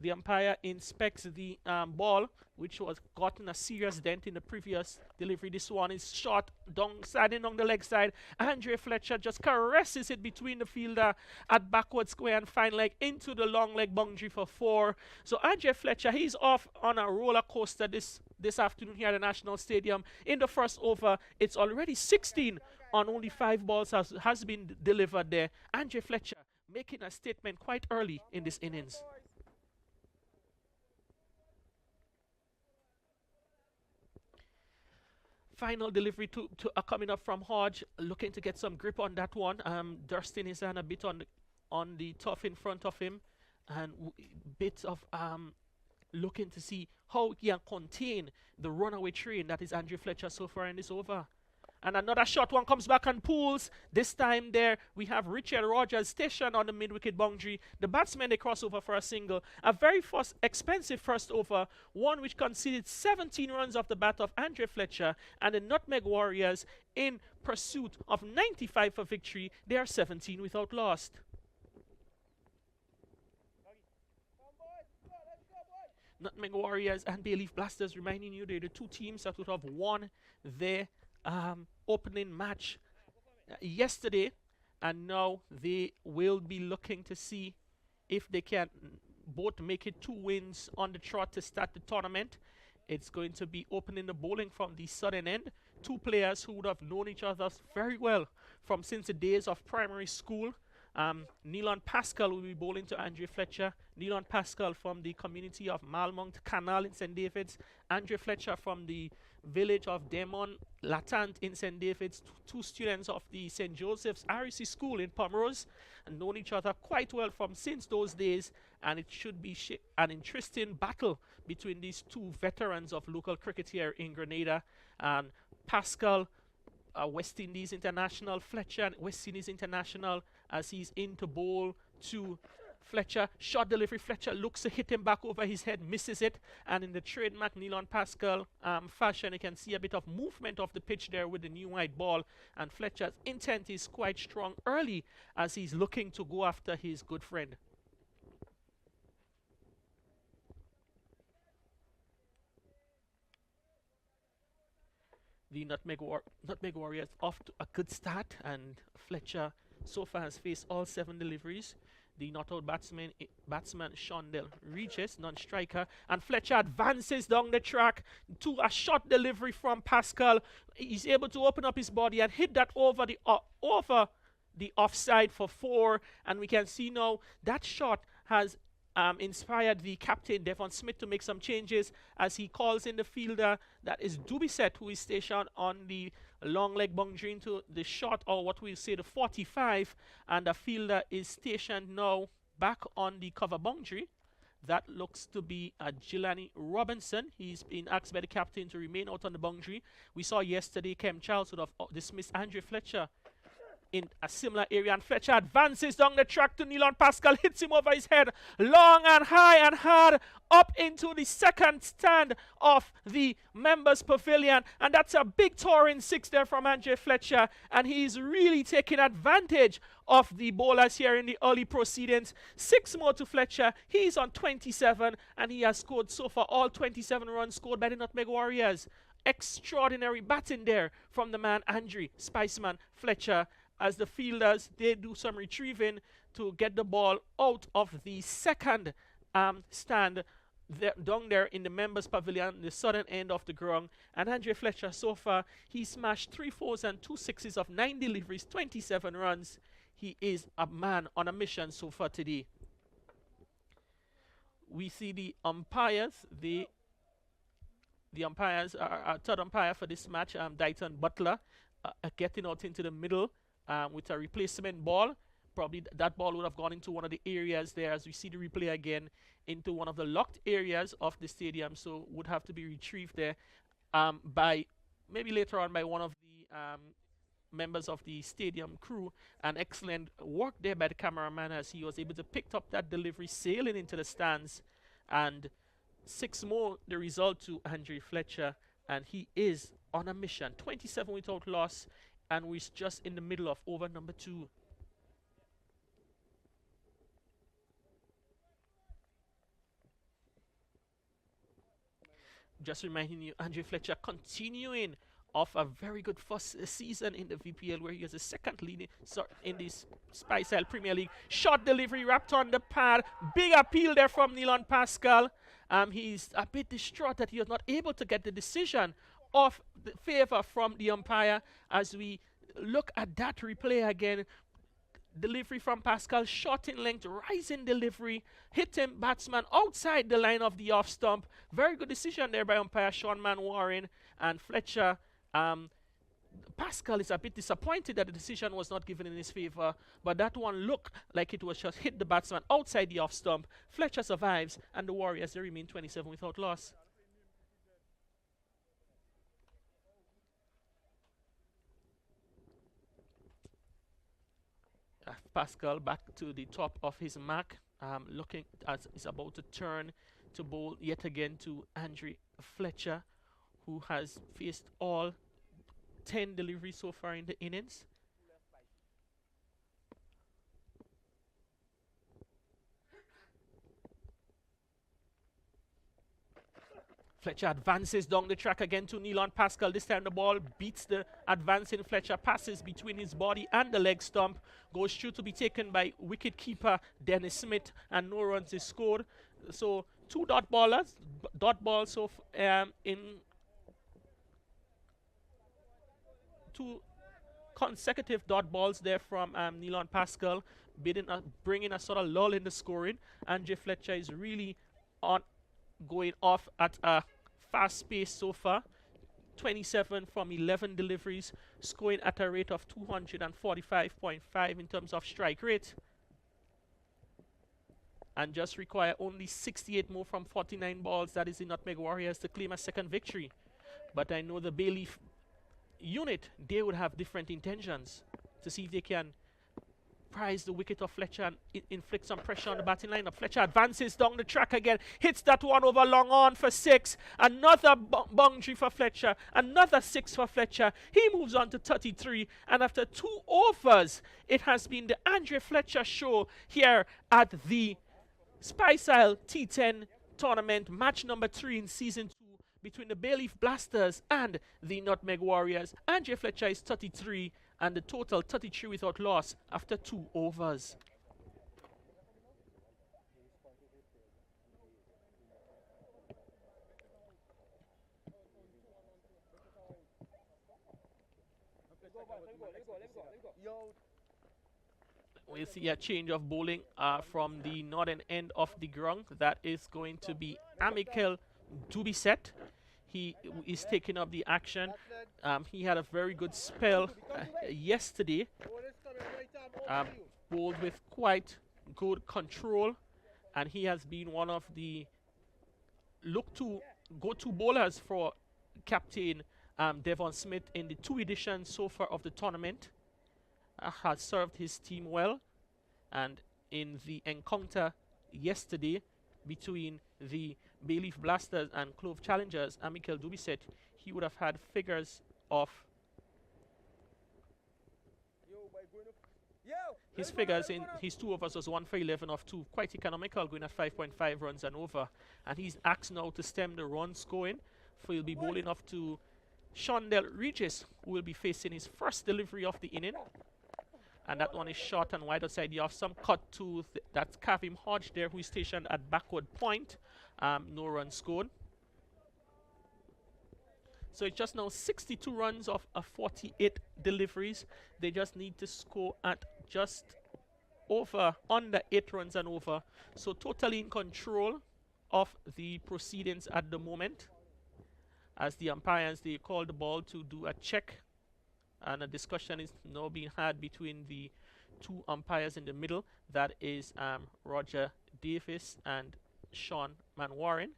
The umpire inspects the ball, which was gotten a serious dent in the previous delivery. This one is shot down, sliding on the leg side. Andre Fletcher just caresses it between the fielder at backward square and fine leg into the long leg boundary for 4. So Andre Fletcher, he's off on a roller coaster this afternoon here at the National Stadium. In the first over, it's already 16 on only 5 balls has been delivered there. Andre Fletcher making a statement quite early in this innings. Final delivery to coming up from Hodge, looking to get some grip on that one. Dusting his hand a bit on the tough in front of him, and bit of looking to see how he can contain the runaway train that is Andrew Fletcher so far in this over. And another shot one comes back and pulls. This time there we have Richard Rogers stationed on the mid-wicket boundary. The batsmen, they cross over for a single. A very expensive first over, one which conceded 17 runs off the bat of Andre Fletcher, and the Nutmeg Warriors, in pursuit of 95 for victory, they are 17 without loss. Nutmeg Warriors and Bayleaf Blasters, reminding you they're the two teams that would have won their opening match yesterday, and now they will be looking to see if they can both make it 2 wins on the trot to start the tournament. It's going to be opening the bowling from the southern end. 2 players who would have known each other very well from since the days of primary school. Nealon Pascal will be bowling to Andre Fletcher. Nealon Pascal from the community of Malmont Canal in St. David's. Andre Fletcher from the village of Demon Latant in St. David's. 2 students of the St. Joseph's REC School in Pomrose, and known each other quite well from since those days, and it should be an interesting battle between these 2 veterans of local cricket here in Grenada. And Pascal, West Indies international, Fletcher, West Indies international, as he's in to bowl to Fletcher. Short delivery, Fletcher looks to hit him back over his head, misses it, and in the trademark Nealon Pascal fashion, you can see a bit of movement of the pitch there with the new white ball, and Fletcher's intent is quite strong early as he's looking to go after his good friend. The Nutmeg Warriors off to a good start, and Fletcher so far has faced all 7 deliveries. The not-out batsman Shondell Regis, non-striker, and Fletcher advances down the track to a short delivery from Pascal. He's able to open up his body and hit that over the offside for 4, and we can see now that shot has inspired the captain Devon Smith to make some changes as he calls in the fielder, that is Dubiset, who is stationed on the long leg boundary into the shot, or what we'll say the 45, and the fielder is stationed now back on the cover boundary. That looks to be Jelani Robinson. He's been asked by the captain to remain out on the boundary. We saw yesterday Kem Charles would have dismissed Andre Fletcher in a similar area, and Fletcher advances down the track to Nealon Pascal, hits him over his head, long and high and hard, up into the second stand of the members pavilion, and that's a big towering 6 there from Andre Fletcher, and he's really taking advantage of the bowlers here in the early proceedings. 6 more to Fletcher. He's on 27, and he has scored so far all 27 runs scored by the Nutmeg Warriors. Extraordinary batting there from the man Andre Spiceman Fletcher, as the fielders, they do some retrieving to get the ball out of the second stand down there in the members pavilion, the southern end of the ground. And Andre Fletcher, so far, he smashed 3 4s and 2 6s of 9 deliveries, 27 runs. He is a man on a mission so far today. We see the umpires. The umpires are third umpire for this match, Dighton Butler, getting out into the middle with a replacement ball. Probably that ball would have gone into one of the areas there, as we see the replay again, into one of the locked areas of the stadium, so would have to be retrieved there by maybe later on by one of the members of the stadium crew. An excellent work there by the cameraman as he was able to pick up that delivery sailing into the stands. And 6 more the result to Andre Fletcher, and he is on a mission. 27 without loss, and we're just in the middle of over number 2. just reminding you, Andre Fletcher continuing off a very good first season in the VPL, where he has a second lead in the Spice Isle Premier League. Short delivery wrapped on the pad. Big appeal there from Nilon Pascal. He's a bit distraught that he was not able to get the decision of the favor from the umpire. As we look at that replay again, delivery from Pascal, short in length, rising delivery, hitting batsman outside the line of the off stump. Very good decision there by umpire Sean Manwaring. And Fletcher, Pascal is a bit disappointed that the decision was not given in his favor, but that one looked like it was just hit the batsman outside the off stump. Fletcher survives, and the Warriors, they remain 27 without loss. Pascal back to the top of his mark, looking as he's about to turn to bowl yet again to Andre Fletcher, who has faced all 10 deliveries so far in the innings. Fletcher advances down the track again to Nilon Pascal. This time the ball beats the advancing Fletcher, passes between his body and the leg stump, goes through to be taken by wicket keeper Dennis Smith, and no runs is scored. So two dot balls so in two consecutive dot balls there from Nilon Pascal, bringing a sort of lull in the scoring. Andre Fletcher is really going off at a fast pace so far. 27 from 11 deliveries, scoring at a rate of 245.5 in terms of strike rate, and just require only 68 more from 49 balls, that is the Nutmeg Warriors, to claim a second victory. But I know the Bayleaf unit, they would have different intentions to see if they can prize the wicket of Fletcher and inflict some pressure on the batting lineup. Fletcher advances down the track again, hits that one over long on for 6. Another boundary for Fletcher, another 6 for Fletcher. He moves on to 33, and after 2 overs, it has been the Andre Fletcher show here at the Spice Isle T10 tournament, match number 3 in season 2 between the Bayleaf Blasters and the Nutmeg Warriors. Andre Fletcher is 33, and the total 33 without loss after 2 overs. We'll see a change of bowling from the northern end of the ground. That is going to be Amical Dubisset. He is taking up the action. He had a very good spell yesterday, bowled with quite good control, and he has been one of the go-to bowlers for Captain Devon Smith in the 2 editions so far of the tournament. Has served his team well, and in the encounter yesterday between the Bayleaf Blasters and Clove Challengers, Amical Dubisset, he would have had figures of his figures in his 2 overs was 1 for 11 of 2, quite economical, going at 5.5 runs and over. And he's asked now to stem the run scoring, for he'll be bowling off to Shondell Regis, who will be facing his first delivery of the inning. And that one is short and wide outside the off. Some cut to that's Kavim Hodge there, who is stationed at backward point. No run scored. So it's just now 62 runs of 48 deliveries. They just need to score at just under 8 runs and over. So totally in control of the proceedings at the moment, as the umpires, they call the ball to do a check, and a discussion is now being had between the 2 umpires in the middle. That is Roger Davis and Sean Manwaring.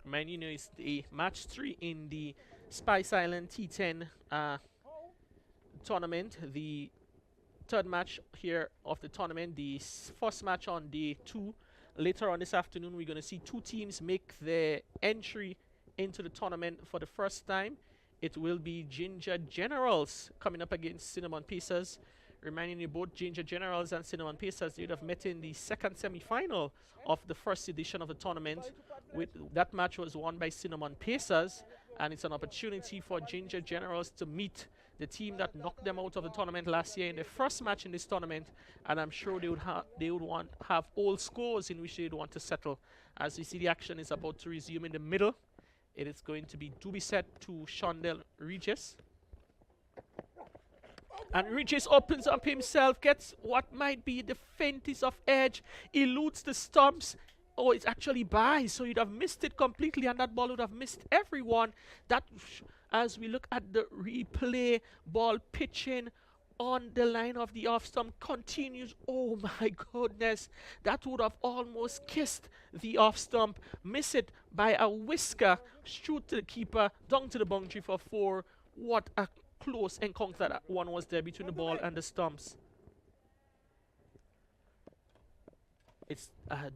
Man, you know, it's the match 3 in the Spice Island T10 tournament. The 3rd match here of the tournament, the first match on day 2. Later on this afternoon, we're going to see 2 teams make their entry into the tournament for the first time. it will be Ginger Generals coming up against Cinnamon Pacers. Reminding you, both Ginger Generals and Cinnamon Pacers, you'd have met in the second semi-final of the first edition of the tournament. That match was won by Cinnamon Pacers, and it's an opportunity for Ginger Generals to meet the team that knocked them out of the tournament last year in the first match in this tournament, and I'm sure they would have old scores in which they'd want to settle. As we see, the action is about to resume in the middle. It is going to be Dubiset to Shondell Regis. And Regis opens up himself, gets what might be the faintest of edge, eludes the stumps. Oh, it's actually by, so you'd have missed it completely, and that ball would have missed everyone. As we look at the replay, ball pitching on the line of the off stump continues. Oh my goodness, that would have almost kissed the off stump. Miss it by a whisker, shoot to the keeper, down to the boundary for 4. What a close encounter that one was there between the ball and the stumps. It's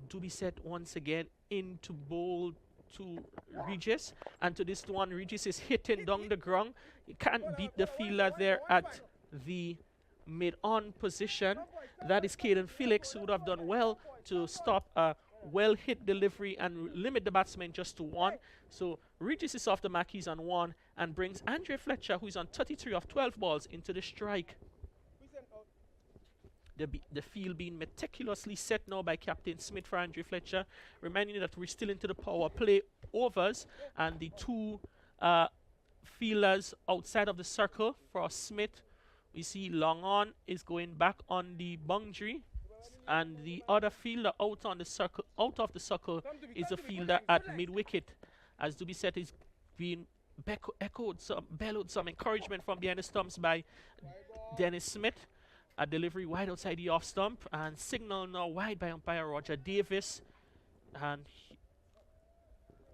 Dubiset once again into bowl to Regis, and to this one, Regis is hitting down the ground. You can't beat the fielder there at the mid-on position. That is Caden Felix, who would have done well to stop a well-hit delivery and limit the batsman just to 1. So Regis is off the mark, he's on 1, and brings Andre Fletcher, who is on 33 of 12 balls, into the strike. The field being meticulously set now by Captain Smith for Andre Fletcher, reminding you that we're still into the power play overs, and the 2 fielders outside of the circle for Smith. We see Long On is going back on the boundary, and the other fielder out of the circle is a fielder at mid wicket, as Dubiset is being bellowed some encouragement from behind the stumps by Dennis Smith. A delivery wide outside the off stump, and signal now wide by umpire Roger Davis, and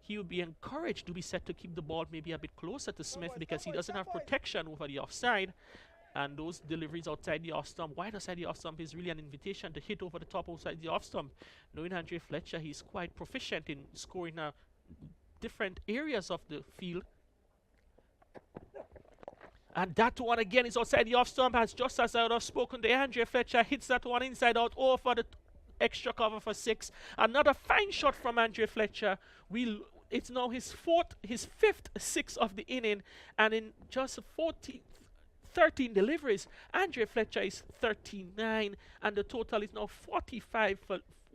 he would be encouraged to be set to keep the ball maybe a bit closer to Smith, because he doesn't have protection over the offside, and those deliveries outside the off stump, wide outside the off stump, is really an invitation to hit over the top outside the off stump. Knowing Andre Fletcher, he's quite proficient in scoring different areas of the field. And that one again is outside the off stump, as just as I would have spoken to Andre Fletcher, hits that one inside out over the extra cover for 6. Another fine shot from Andre Fletcher. It's now his 5th 6 of the inning, and in just 13 deliveries, Andre Fletcher is 39, and the total is now 45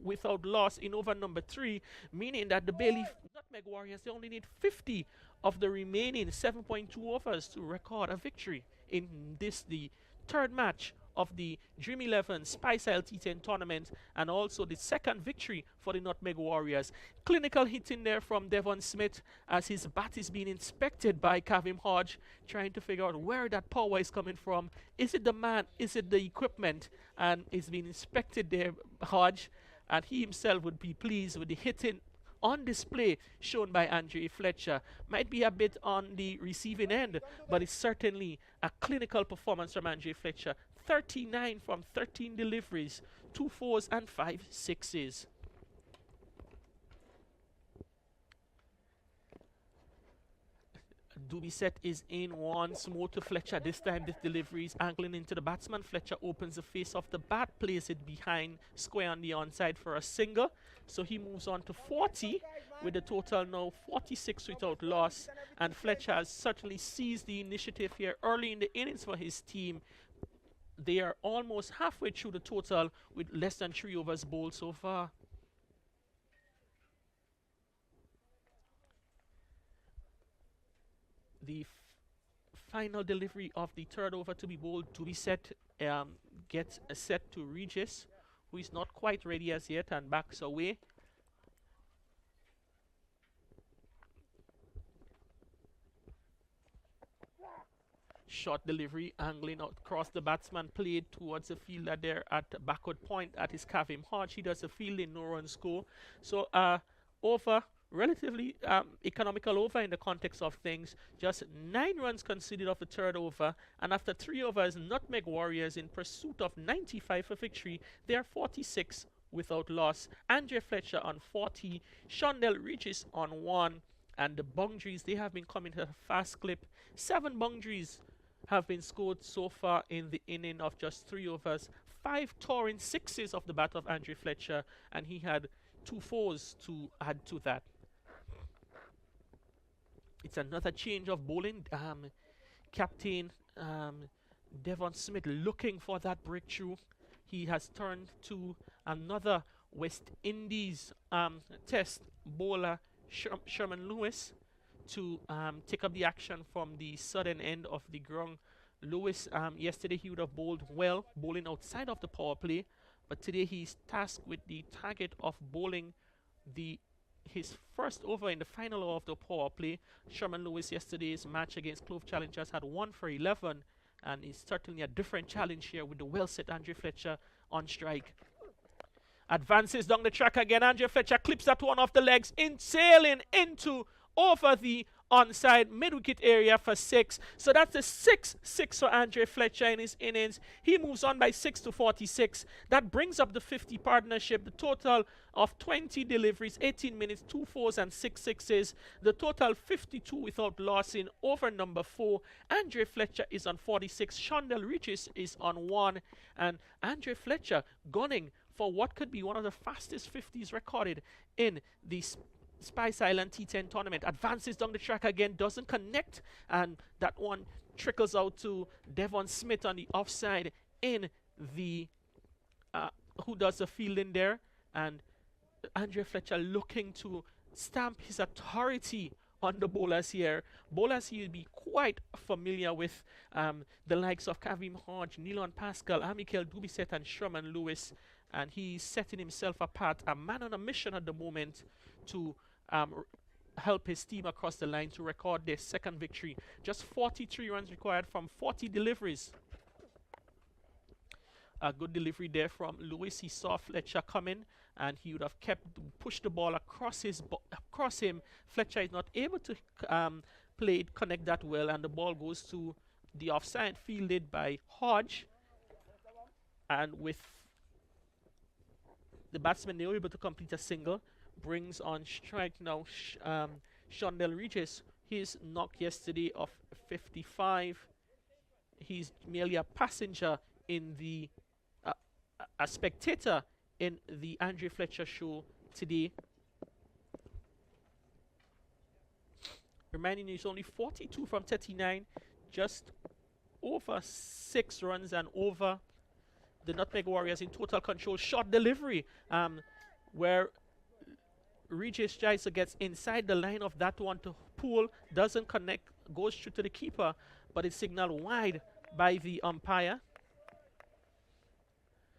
without loss in over number 3, meaning that the Bayleaf Nutmeg Warriors, they only need 50 of the remaining 7.2 overs to record a victory in this, the 3rd match of the Dream 11 Spice Isle T10 tournament, and also the 2nd victory for the Nutmeg Warriors. Clinical hitting there from Devon Smith, as his bat is being inspected by Kavim Hodge, trying to figure out where that power is coming from. Is it the man? Is it the equipment? And it's being inspected there, Hodge, and he himself would be pleased with the hitting on display shown by Andre Fletcher. Might be a bit on the receiving end, but it's certainly a clinical performance from Andre Fletcher. 39 from 13 deliveries, 2 4s and 5 6s. Dubiset is in once more to Fletcher. This time this delivery is angling into the batsman. Fletcher opens the face of the bat, plays it behind square on the onside for a single. So he moves on to 40 with a total now 46 without loss. And Fletcher has certainly seized the initiative here early in the innings for his team. They are almost halfway through the total with less than 3 overs bowled so far. The final delivery of the 3rd over to be bowled to be set gets a set to Regis, who is not quite ready as yet and backs away. Short delivery, angling out across the batsman, played towards the fielder there at backward point at his Kavim Hodge. He does a fielding, no run score. So over, relatively economical over in the context of things. Just 9 runs conceded off the 3rd over, and after 3 overs, Nutmeg Warriors in pursuit of 95 for victory. They are 46 without loss. Andre Fletcher on 40, Shondell Regis on 1, And the boundaries, they have been coming at a fast clip. 7 boundaries have been scored so far in the inning of just 3 overs. 5 touring sixes off the bat of Andre Fletcher, and he had 2 fours to add to that. It's another change of bowling. Captain Devon Smith looking for that breakthrough. He has turned to another West Indies test bowler, Sherman Lewis, to take up the action from the southern end of the ground. Lewis, yesterday he would have bowled well, bowling outside of the power play, but today he's tasked with the target of bowling his first over in the final over of the power play. Sherman Lewis yesterday's match against Clove Challengers had 1 for 11, and it's certainly a different challenge here with the well-set Andre Fletcher on strike. Advances down the track again. Andre Fletcher clips that one off the legs, sailing into over the onside mid-wicket area for 6. So that's a 6-6 for Andre Fletcher in his innings. He moves on by 6 to 46. That brings up the 50 partnership. The total of 20 deliveries, 18 minutes, 2 fours and 6 sixes. The total 52 without loss in over number 4. Andre Fletcher is on 46. Shondell Regis is on 1. And Andre Fletcher gunning for what could be one of the fastest 50s recorded in the Spice Isle T10 tournament. Advances down the track again, doesn't connect, and that one trickles out to Devon Smith on the offside in the who does the fielding there, and Andre Fletcher looking to stamp his authority on the bowlers here. Bowlers you'll be quite familiar with, the likes of Kavim Hodge, Nilon Pascal, Amikel Dubisset and Sherman Lewis, and he's setting himself apart, a man on a mission at the moment to help his team across the line to record their second victory. Just 43 runs required from 40 deliveries. A good delivery there from Lewis. He saw Fletcher coming, and he would have pushed the ball across him. Fletcher is not able to connect that well, and the ball goes to the offside, fielded by Hodge. And with the batsman, they were able to complete a single. Brings on strike now Shondell Regis. His knock yesterday of 55. He's merely a passenger in the a spectator in the Andre Fletcher show today. Reminding you, he's only 42 from 39, just over 6 runs and over the Nutmeg Warriors in total control. Short delivery, where Regis Jaisa gets inside the line of that one to pull, doesn't connect, goes through to the keeper, but it's signaled wide by the umpire.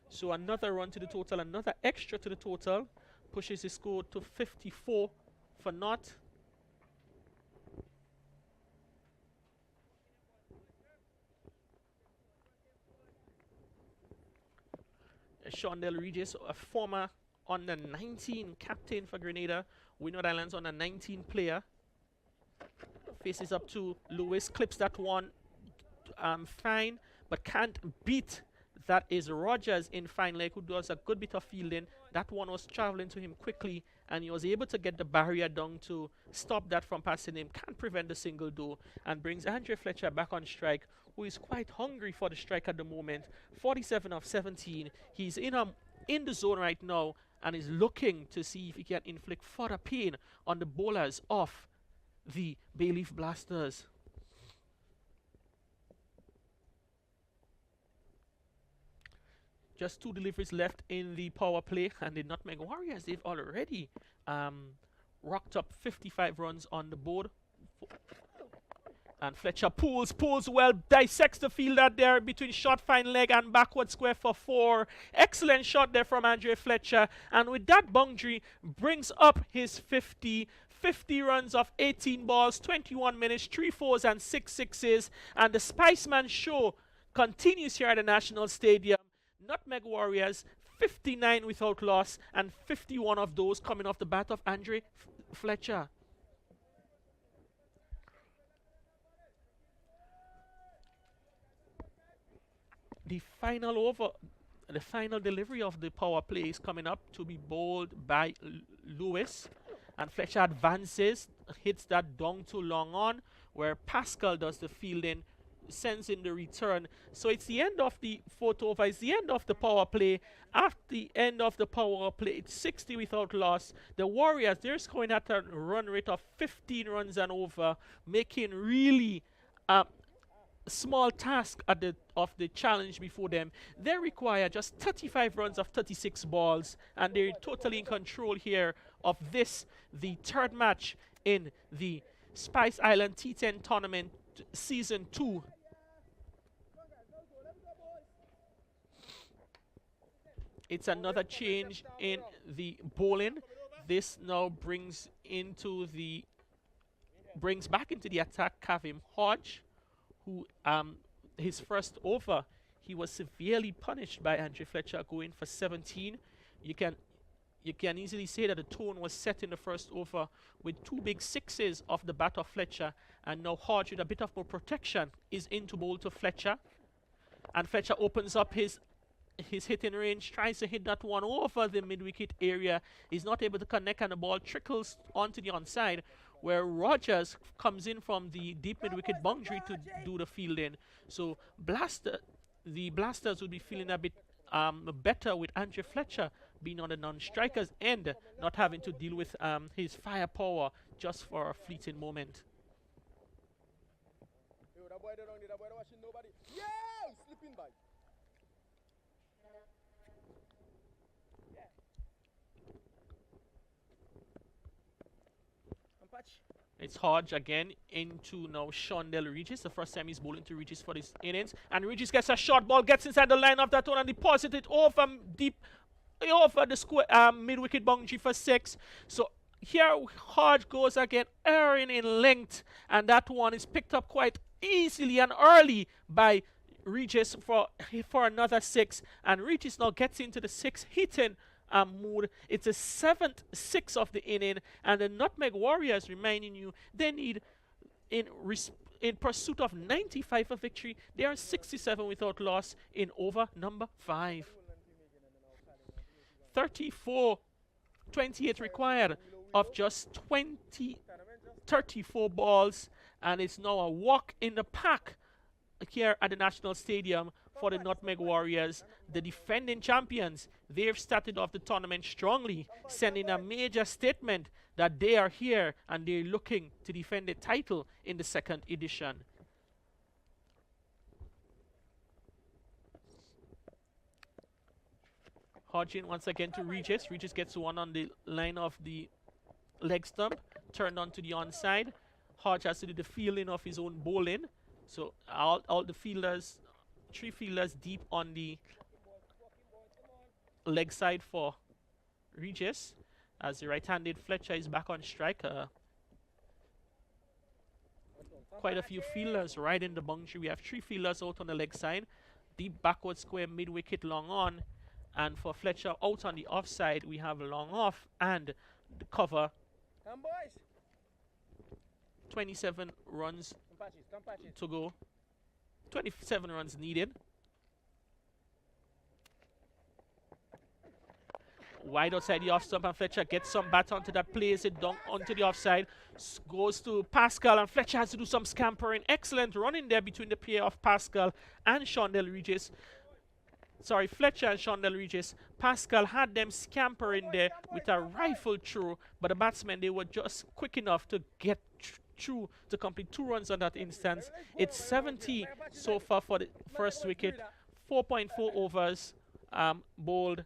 So another run to the total, another extra to the total, pushes his score to 54 for naught. Shondell Regis, a former under 19 captain for Grenada, Windward Islands under 19 player, faces up to Lewis, clips that one fine, but can't beat. That is Rogers in fine leg, who does a good bit of fielding. That one was traveling to him quickly, and he was able to get the barrier down to stop that from passing him. Can't prevent the single though, and brings Andre Fletcher back on strike, who is quite hungry for the strike at the moment. 47 of 17. He's in the zone right now, and is looking to see if he can inflict further pain on the bowlers of the Bayleaf Blasters. Just 2 deliveries left in the power play, and the Nutmeg Warriors, they've already rocked up 55 runs on the board. And Fletcher pulls well, dissects the field out there between short fine leg and backward square for 4. Excellent shot there from Andre Fletcher, and with that boundary brings up his 50 runs of 18 balls, 21 minutes, 3 fours and 6 sixes, and the Spiceman show continues here at the National Stadium. Nutmeg Warriors 59 without loss, and 51 of those coming off the bat of Andre Fletcher. The final delivery of the power play is coming up to be bowled by Lewis, and Fletcher advances hits that down to long on, where Pascal does the fielding, sends in the return. So it's the end of the fourth over. It's the end of the power play. After the end of the power play, it's 60 without loss. The Warriors, they're scoring at a run rate of 15 runs and over, making really small task of the challenge before them. They require just 35 runs of 36 balls, and they're totally in control here of this, the third match in the Spice Isle T10 tournament season 2. It's another change in the bowling. This now brings back into the attack Kavim Hodge, who his first over, he was severely punished by Andre Fletcher, going for 17. You can easily say that the tone was set in the first over with 2 big sixes off the bat of Fletcher, and now Hodge, with a bit of more protection, is into bowl to Fletcher, and Fletcher opens up his hitting range, tries to hit that one over the mid-wicket area. He's not able to connect, and the ball trickles onto the onside, where Rogers comes in from the deep mid-wicket boundary to do the fielding. So the Blasters would be feeling a bit better with Andre Fletcher being on the non-striker's end, not having to deal with his firepower just for a fleeting moment. It's Hodge again into now Shondell Regis. The first time he's bowling to Regis for this innings. And Regis gets a short ball, gets inside the line of that one and deposits it over deep, over the square mid-wicket boundary for 6. So here Hodge goes again, erring in length. And that one is picked up quite easily and early by Regis for another 6. And Regis now gets into the 6 hitting mood. It's the 7th 6 of the inning, and the Nutmeg Warriors, reminding you, they need, in pursuit of 95 for victory, they are 67 without loss in over number 5. 28 required of just 34 balls, and it's now a walk in the park here at the National Stadium for the Nutmeg Warriors, the defending champions. They've started off the tournament strongly, sending a major statement that they are here and they're looking to defend the title in the 2nd edition. Hodgin once again to Regis. Regis gets one on the line of the leg stump, turned onto the onside. Hodge has to do the fielding of his own bowling. So all the fielders, 3 fielders deep on the leg side for Regis, as the right-handed Fletcher is back on strike. Quite a few fielders right in the boundary. We have 3 fielders out on the leg side, deep backward square, mid-wicket, long on, and for Fletcher out on the offside we have long off and the cover. 27 runs to go. 27 runs needed. Wide outside the off stump, and Fletcher gets some bat onto that, plays it down onto the offside, goes to Pascal, and Fletcher has to do some scampering. Excellent running there between the pair of Pascal and Shondell Regis. Sorry, Fletcher and Shondell Regis. Pascal had them scampering there with a rifle throw, but the batsmen, they were just quick enough to get through to complete 2 runs on that instance. It's 70 so far for the first wicket. 4.4 overs bowled.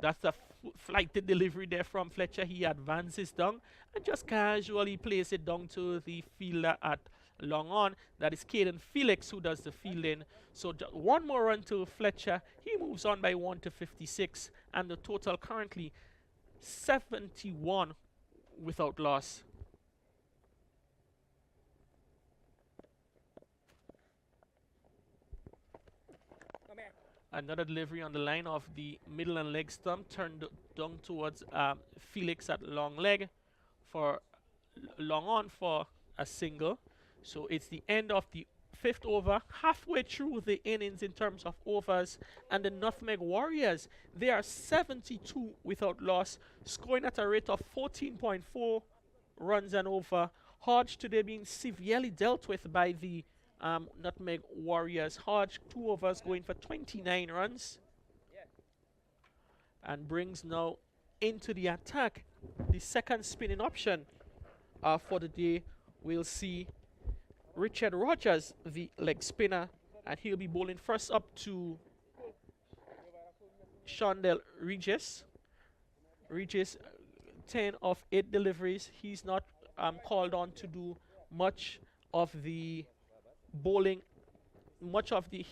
That's the flighted delivery there from Fletcher. He advances down and just casually plays it down to the fielder at long on. That is Caden Felix who does the fielding. So one more run to Fletcher. He moves on by 1 to 56, and the total currently 71 without loss. Another delivery on the line of the middle and leg stump, turned down towards Felix at long leg for long on for a single. So it's the end of the fifth over, halfway through the innings in terms of overs, and the Nutmeg Warriors, they are 72 without loss, scoring at a rate of 14.4 runs and over. Hodge today being severely dealt with by the Nutmeg Warriors. Hodge 2 overs going for 29 runs, and brings now into the attack the second spinning option for the day. We'll see Richard Rogers, the leg spinner, and he'll be bowling first up to Shondell Regis. Regis, 10 of 8 deliveries. He's not called on to do much of the bowling, much of the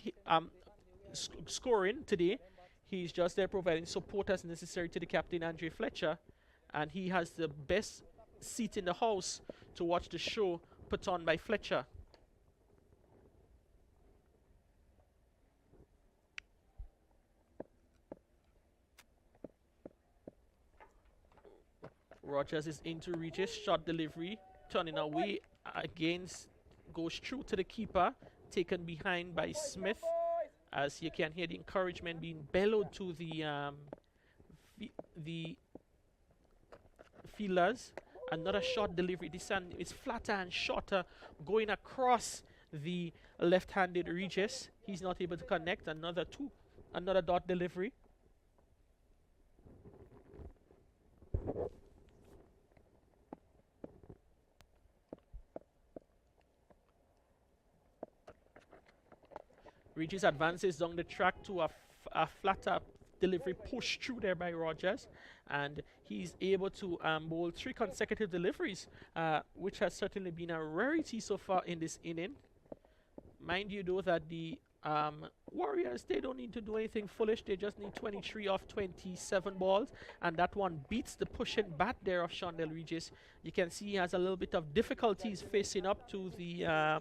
scoring today. He's just there providing support as necessary to the captain, Andre Fletcher, and he has the best seat in the house to watch the show put on by Fletcher. Rogers is into Regis, shot delivery, turning away against, goes through to the keeper, taken behind by Smith, as you can hear the encouragement being bellowed to the fielders. Another short delivery, this one is flatter and shorter, going across the left-handed Regis. He's not able to connect. Another dot delivery. Regis advances down the track to a flatter delivery pushed through there by Rogers, and he's able to bowl 3 consecutive deliveries, which has certainly been a rarity so far in this inning. Mind you, though, that the Warriors, they don't need to do anything foolish. They just need 23 off 27 balls, and that one beats the pushing bat there of Shondell Regis. You can see he has a little bit of difficulties facing up to the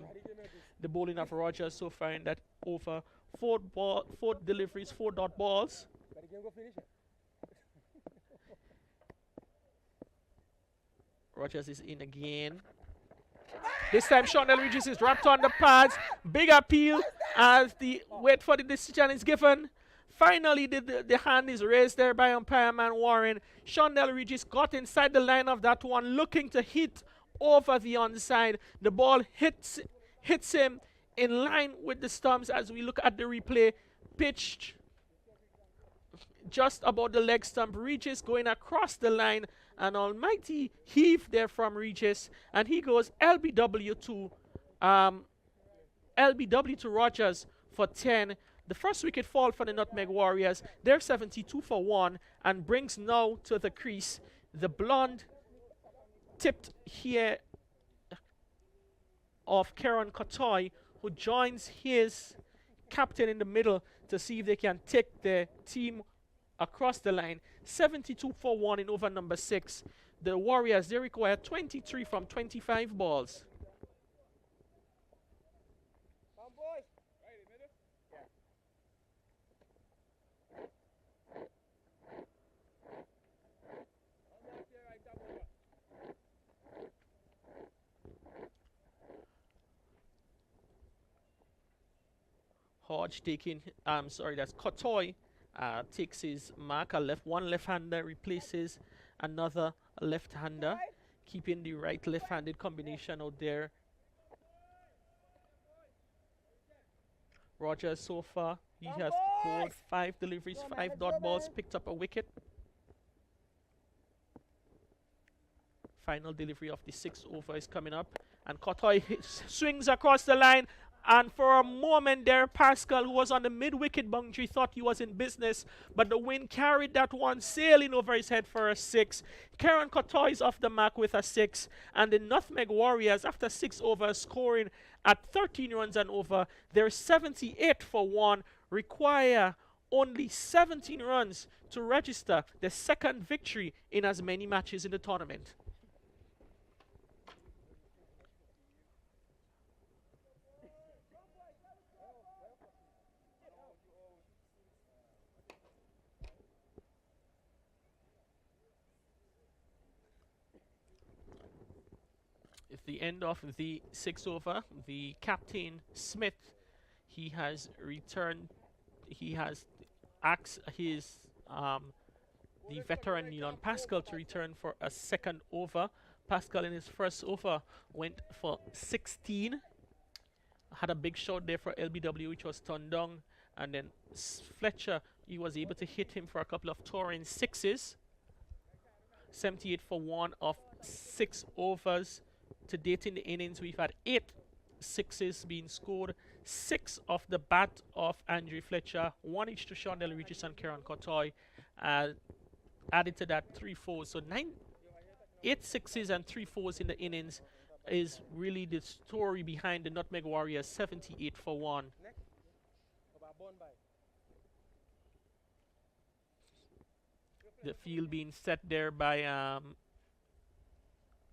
bowling of Rogers so far in that over. 4 deliveries, 4 dot balls. Rogers is in again. This time Shondell Regis is wrapped on the pads. Big appeal as the wait for the decision is given. Finally, the hand is raised there by umpire man Warren. Shondell Regis got inside the line of that one, looking to hit over the onside. The ball hits him in line with the stumps as we look at the replay. Pitched just about the leg stump. Regis going across the line. An almighty heave there from Regis, and he goes LBW to Rogers for 10. The first wicket fall for the Nutmeg Warriors. They're 72 for 1 and brings now to the crease the blonde tipped here of Karen Kotoy, who joins his captain in the middle to see if they can take the team across the line. 72 for 1 in over number 6. The Warriors, they require 23 from 25 balls. Hodge taking, that's Kotoy. Takes his mark. One left-hander replaces another left-hander, keeping the right-left-handed combination out there. Rogers so far, he has bowled 5 deliveries, 5 dot balls, picked up a wicket. Final delivery of the 6th over is coming up, and Kotoy swings across the line. And for a moment there, Pascal, who was on the mid-wicket boundary, thought he was in business, but the wind carried that one sailing over his head for a 6. Karen Kotoy is off the mark with a 6, and the Nutmeg Warriors, after 6 overs, scoring at 13 runs and over, they're 78 for 1, require only 17 runs to register the 2nd victory in as many matches in the tournament. With the end of the 6th over, the captain Smith, he has returned. He has asked his the veteran Leon Pascal to return for a second over. Pascal in his first over went for 16. Had a big shot there for LBW, which was turned down. And then Fletcher, he was able to hit him for a couple of touring sixes. 78 for 1 of 6 overs. To date in the innings, we've had 8 sixes being scored. 6 off the bat of Andrew Fletcher, 1 each to Shondell Regis and Kieran Cotoy. Added to that 3 fours. So 8 sixes and 3 fours in the innings is really the story behind the Nutmeg Warriors 78 for 1. The field being set there by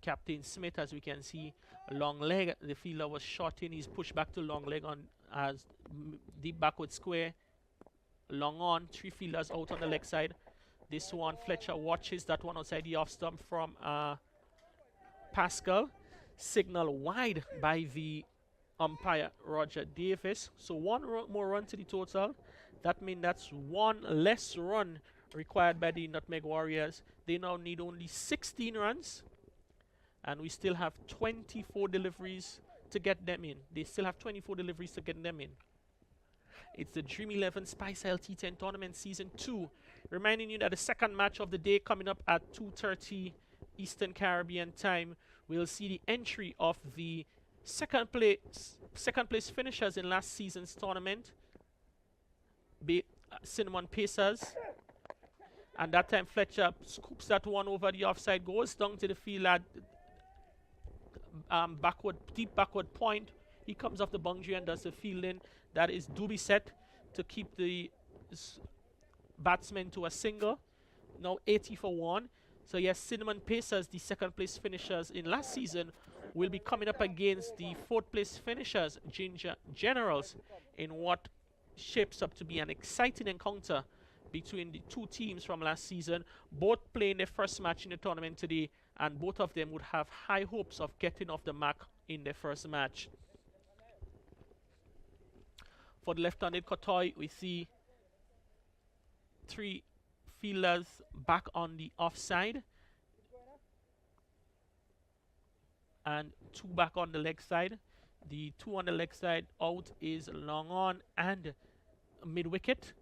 Captain Smith, as we can see. Long leg, the fielder was shot in. He's pushed back to long leg on as deep backward square. Long on, 3 fielders out on the leg side. This one, Fletcher watches that one outside the off stump from Pascal. Signal wide by the umpire, Roger Davis. So 1 more run to the total. That means that's 1 less run required by the Nutmeg Warriors. They now need only 16 runs. And we still have 24 deliveries to get them in. They still have 24 deliveries to get them in. It's the Dream 11 Spice Isle T10 Tournament Season 2. Reminding you that the second match of the day coming up at 2:30 Eastern Caribbean time. We'll see the entry of the second place finishers in last season's tournament. Cinnamon Pacers. And that time Fletcher scoops that one over the offside, goes down to the field at deep backward point. He comes off the boundary and does the fielding. That is Doobie set to keep the batsman to a single. Now 80 for 1. So yes, Cinnamon Pacers, the second place finishers in last season, will be coming up against the 4th place finishers, Ginger Generals, in what shapes up to be an exciting encounter between the 2 teams from last season, both playing their first match in the tournament today, and both of them would have high hopes of getting off the mark in their first match. For the left-handed Cotoy, we see 3 fielders back on the offside and 2 back on the leg side. The 2 on the leg side out is long on and mid-wicket.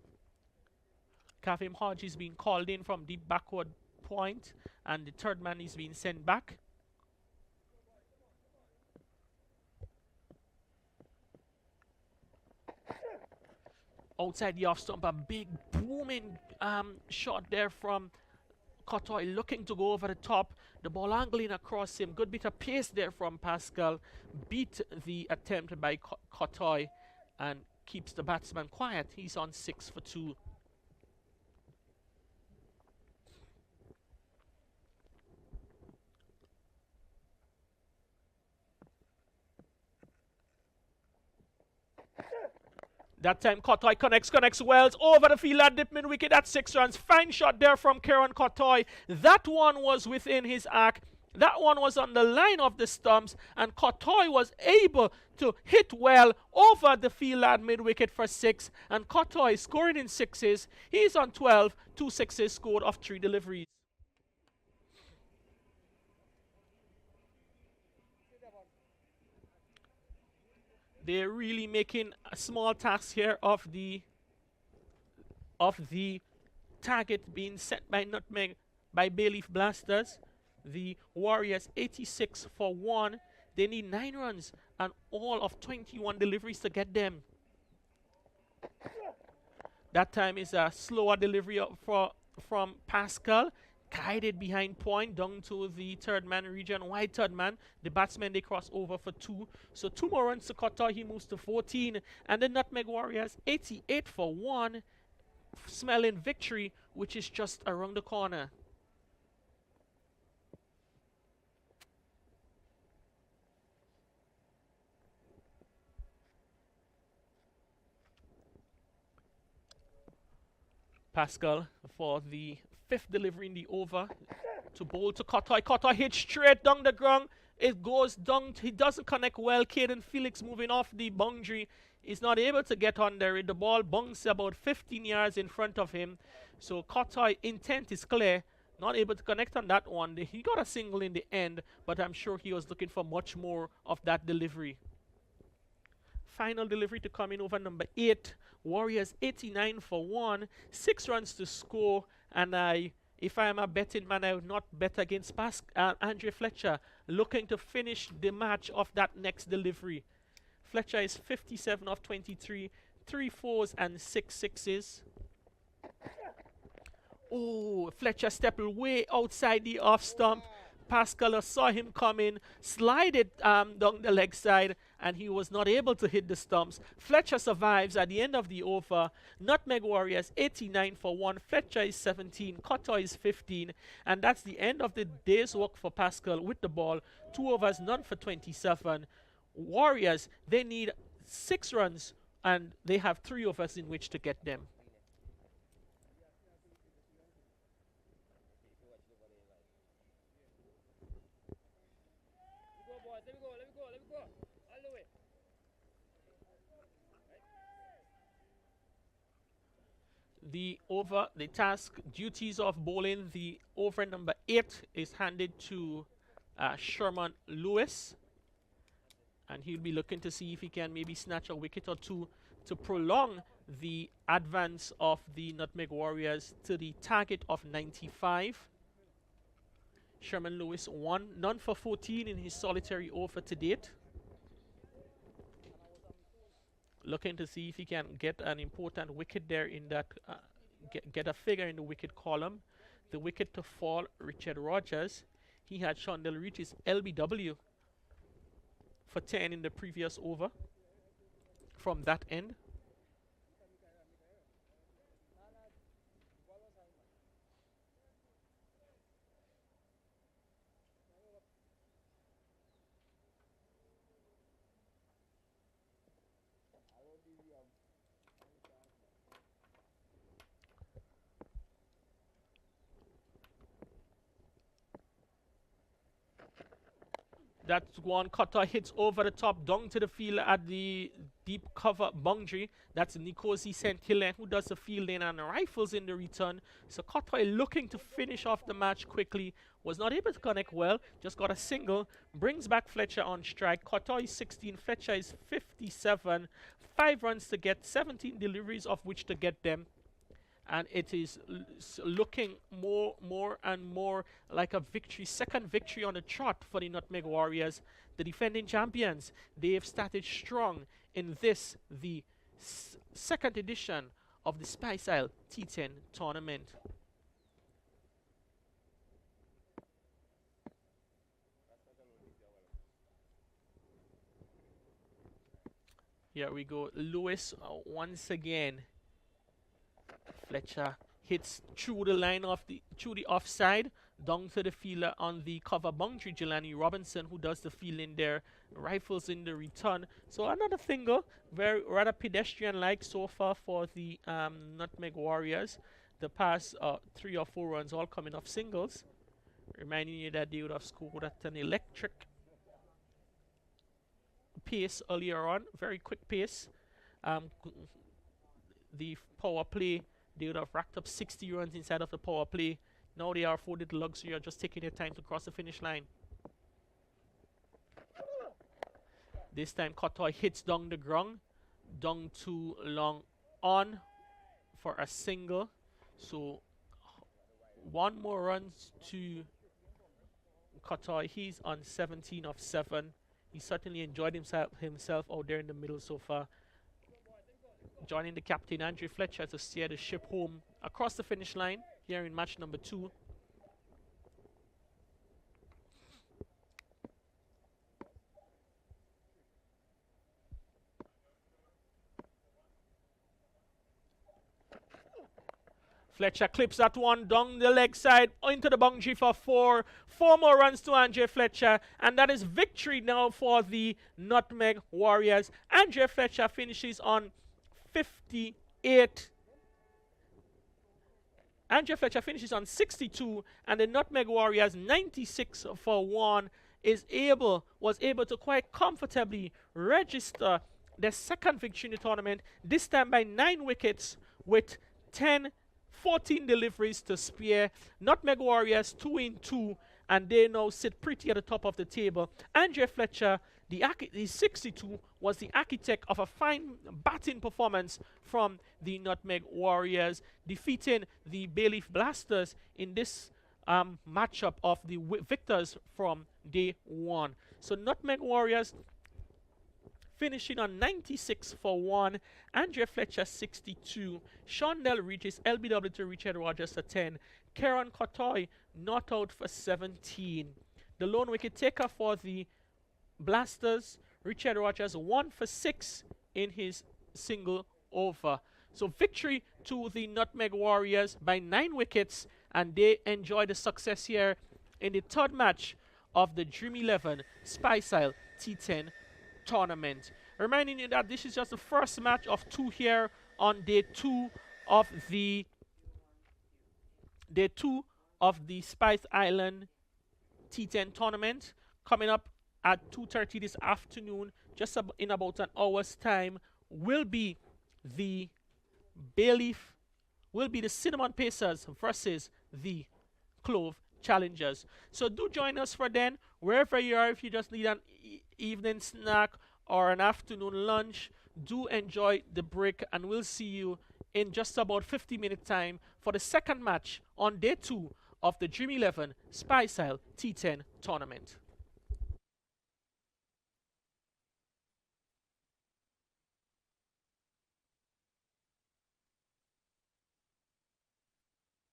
Kavim Hodge is being called in from deep backward point, and the 3rd man is being sent back. Outside the off stump, a big booming shot there from Cotoy, looking to go over the top. The ball angling across him. Good bit of pace there from Pascal. Beat the attempt by Cotoy and keeps the batsman quiet. He's on 6 for 2. That time Cotoy connects Wells over the field at dip mid-wicket. That's 6 runs. Fine shot there from Kieran Cotoy. That one was within his arc. That one was on the line of the stumps, and Cotoy was able to hit well over the field at mid-wicket for 6. And Cotoy scoring in 6s. He's on 12, 2 6s scored off 3 deliveries. They're really making a small task here of the target being set by Nutmeg, by Bayleaf Blasters. The Warriors 86 for 1. They need 9 runs and all of 21 deliveries to get them. That time is a slower delivery from Pascal. Guided behind point down to the 3rd man, region wide 3rd man. The batsmen, they cross over for 2. So 2 more runs to Cotoy. He moves to 14. And the Nutmeg Warriors 88 for 1. Smelling victory, which is just around the corner. Pascal for the 5th delivery in the over to bowl to Cotoy. Cotoy hit straight down the ground. It goes down. He doesn't connect well. Caden Felix moving off the boundary is not able to get on there. The ball bunks about 15 yards in front of him. So Kotoy intent is clear. Not able to connect on that one. He got a single in the end, but I'm sure he was looking for much more of that delivery. Final delivery to come in over number 8. Warriors 89 for 1. 6 runs to score. And if I am a betting man, I would not bet against Andre Fletcher, looking to finish the match off that next delivery. Fletcher is 57 of 23, 3 fours and 6 sixes. Oh, Fletcher stepped way outside the off stump. Pascal saw him coming, slide it down the leg side, and he was not able to hit the stumps. Fletcher survives at the end of the over. Nutmeg Warriors 89 for 1. Fletcher is 17. Kotoy is 15. And that's the end of the day's work for Pascal with the ball. 2 overs, none for 27. Warriors, they need 6 runs, and they have 3 overs in which to get them. The task duties of bowling the over number 8 is handed to Sherman Lewis, and he'll be looking to see if he can maybe snatch a wicket or 2 to prolong the advance of the Nutmeg Warriors to the target of 95. Sherman Lewis 1, none for 14 in his solitary over to date. Looking to see if he can get an important wicket there in that, get a figure in the wicket column. The wicket to fall, Richard Rogers. He had Shondell reach his LBW for 10 in the previous over from that end. That's one. Cutter hits over the top, down to the field at the deep cover boundary. That's Nikosi St. Hilaire who does the fielding and rifles in the return. So Cutter looking to finish off the match quickly. Was not able to connect well. Just got a single. Brings back Fletcher on strike. Cutter is 16. Fletcher is 57. 5 runs to get. 17 deliveries of which to get them. And it is looking more and more like a victory, second victory on the trot for the Nutmeg Warriors, the defending champions. They have started strong in this, the second edition of the Spice Isle T10 tournament. Here we go. Lewis once again. Fletcher hits through the line of through the offside, down to the fielder on the cover boundary. Jelani Robinson, who does the fielding there, rifles in the return. So another single, very rather pedestrian-like so far for the Nutmeg Warriors. The past 3 or 4 runs all coming off singles, reminding you that they would have scored at an electric pace earlier on, very quick pace. The power play, they would have racked up 60 runs inside of the power play. Now they are afforded the luxury of just taking their time to cross the finish line. This time Kotoy hits down the ground, down too long on for a single. So 1 more runs to Kotoy. He's on 17 of 7. He certainly enjoyed himself out there in the middle so far. Joining the captain Andre Fletcher to steer the ship home across the finish line here in match number 2. Fletcher clips that one down the leg side into the boundary for 4. 4 more runs to Andre Fletcher, and that is victory now for the Nutmeg Warriors. Andre Fletcher finishes on 58. Andre Fletcher finishes on 62, and the Nutmeg Warriors 96 for 1 was able to quite comfortably register their second victory in the tournament, this time by 9 wickets with 14 deliveries to spare. Nutmeg Warriors 2-2, and they now sit pretty at the top of the table. Andre Fletcher, the 62, was the architect of a fine batting performance from the Nutmeg Warriors, defeating the Bayleaf Blasters in this matchup of the victors from day one. So Nutmeg Warriors finishing on 96 for 1, Andre Fletcher 62, Shondell reaches LBW to Richard Rogers for 10, Kieran Kotoy not out for 17. The lone wicket taker for the Blasters, Richard Rogers 1 for 6 in his single over. So victory to the Nutmeg Warriors by 9 wickets, and they enjoy the success here in the third match of the Dream 11 Spice Isle T10 tournament. Reminding you that this is just the first match of 2 here on day 2 of the Spice Island T10 tournament. Coming up at 2:30 this afternoon, just in about an hour's time, will be the Cinnamon Pacers versus the Clove Challengers. So do join us for then, wherever you are. If you just need an evening snack or an afternoon lunch, do enjoy the break, and we'll see you in just about 50-minute time for the second match on day 2 of the Dream 11 Spice Isle T10 tournament.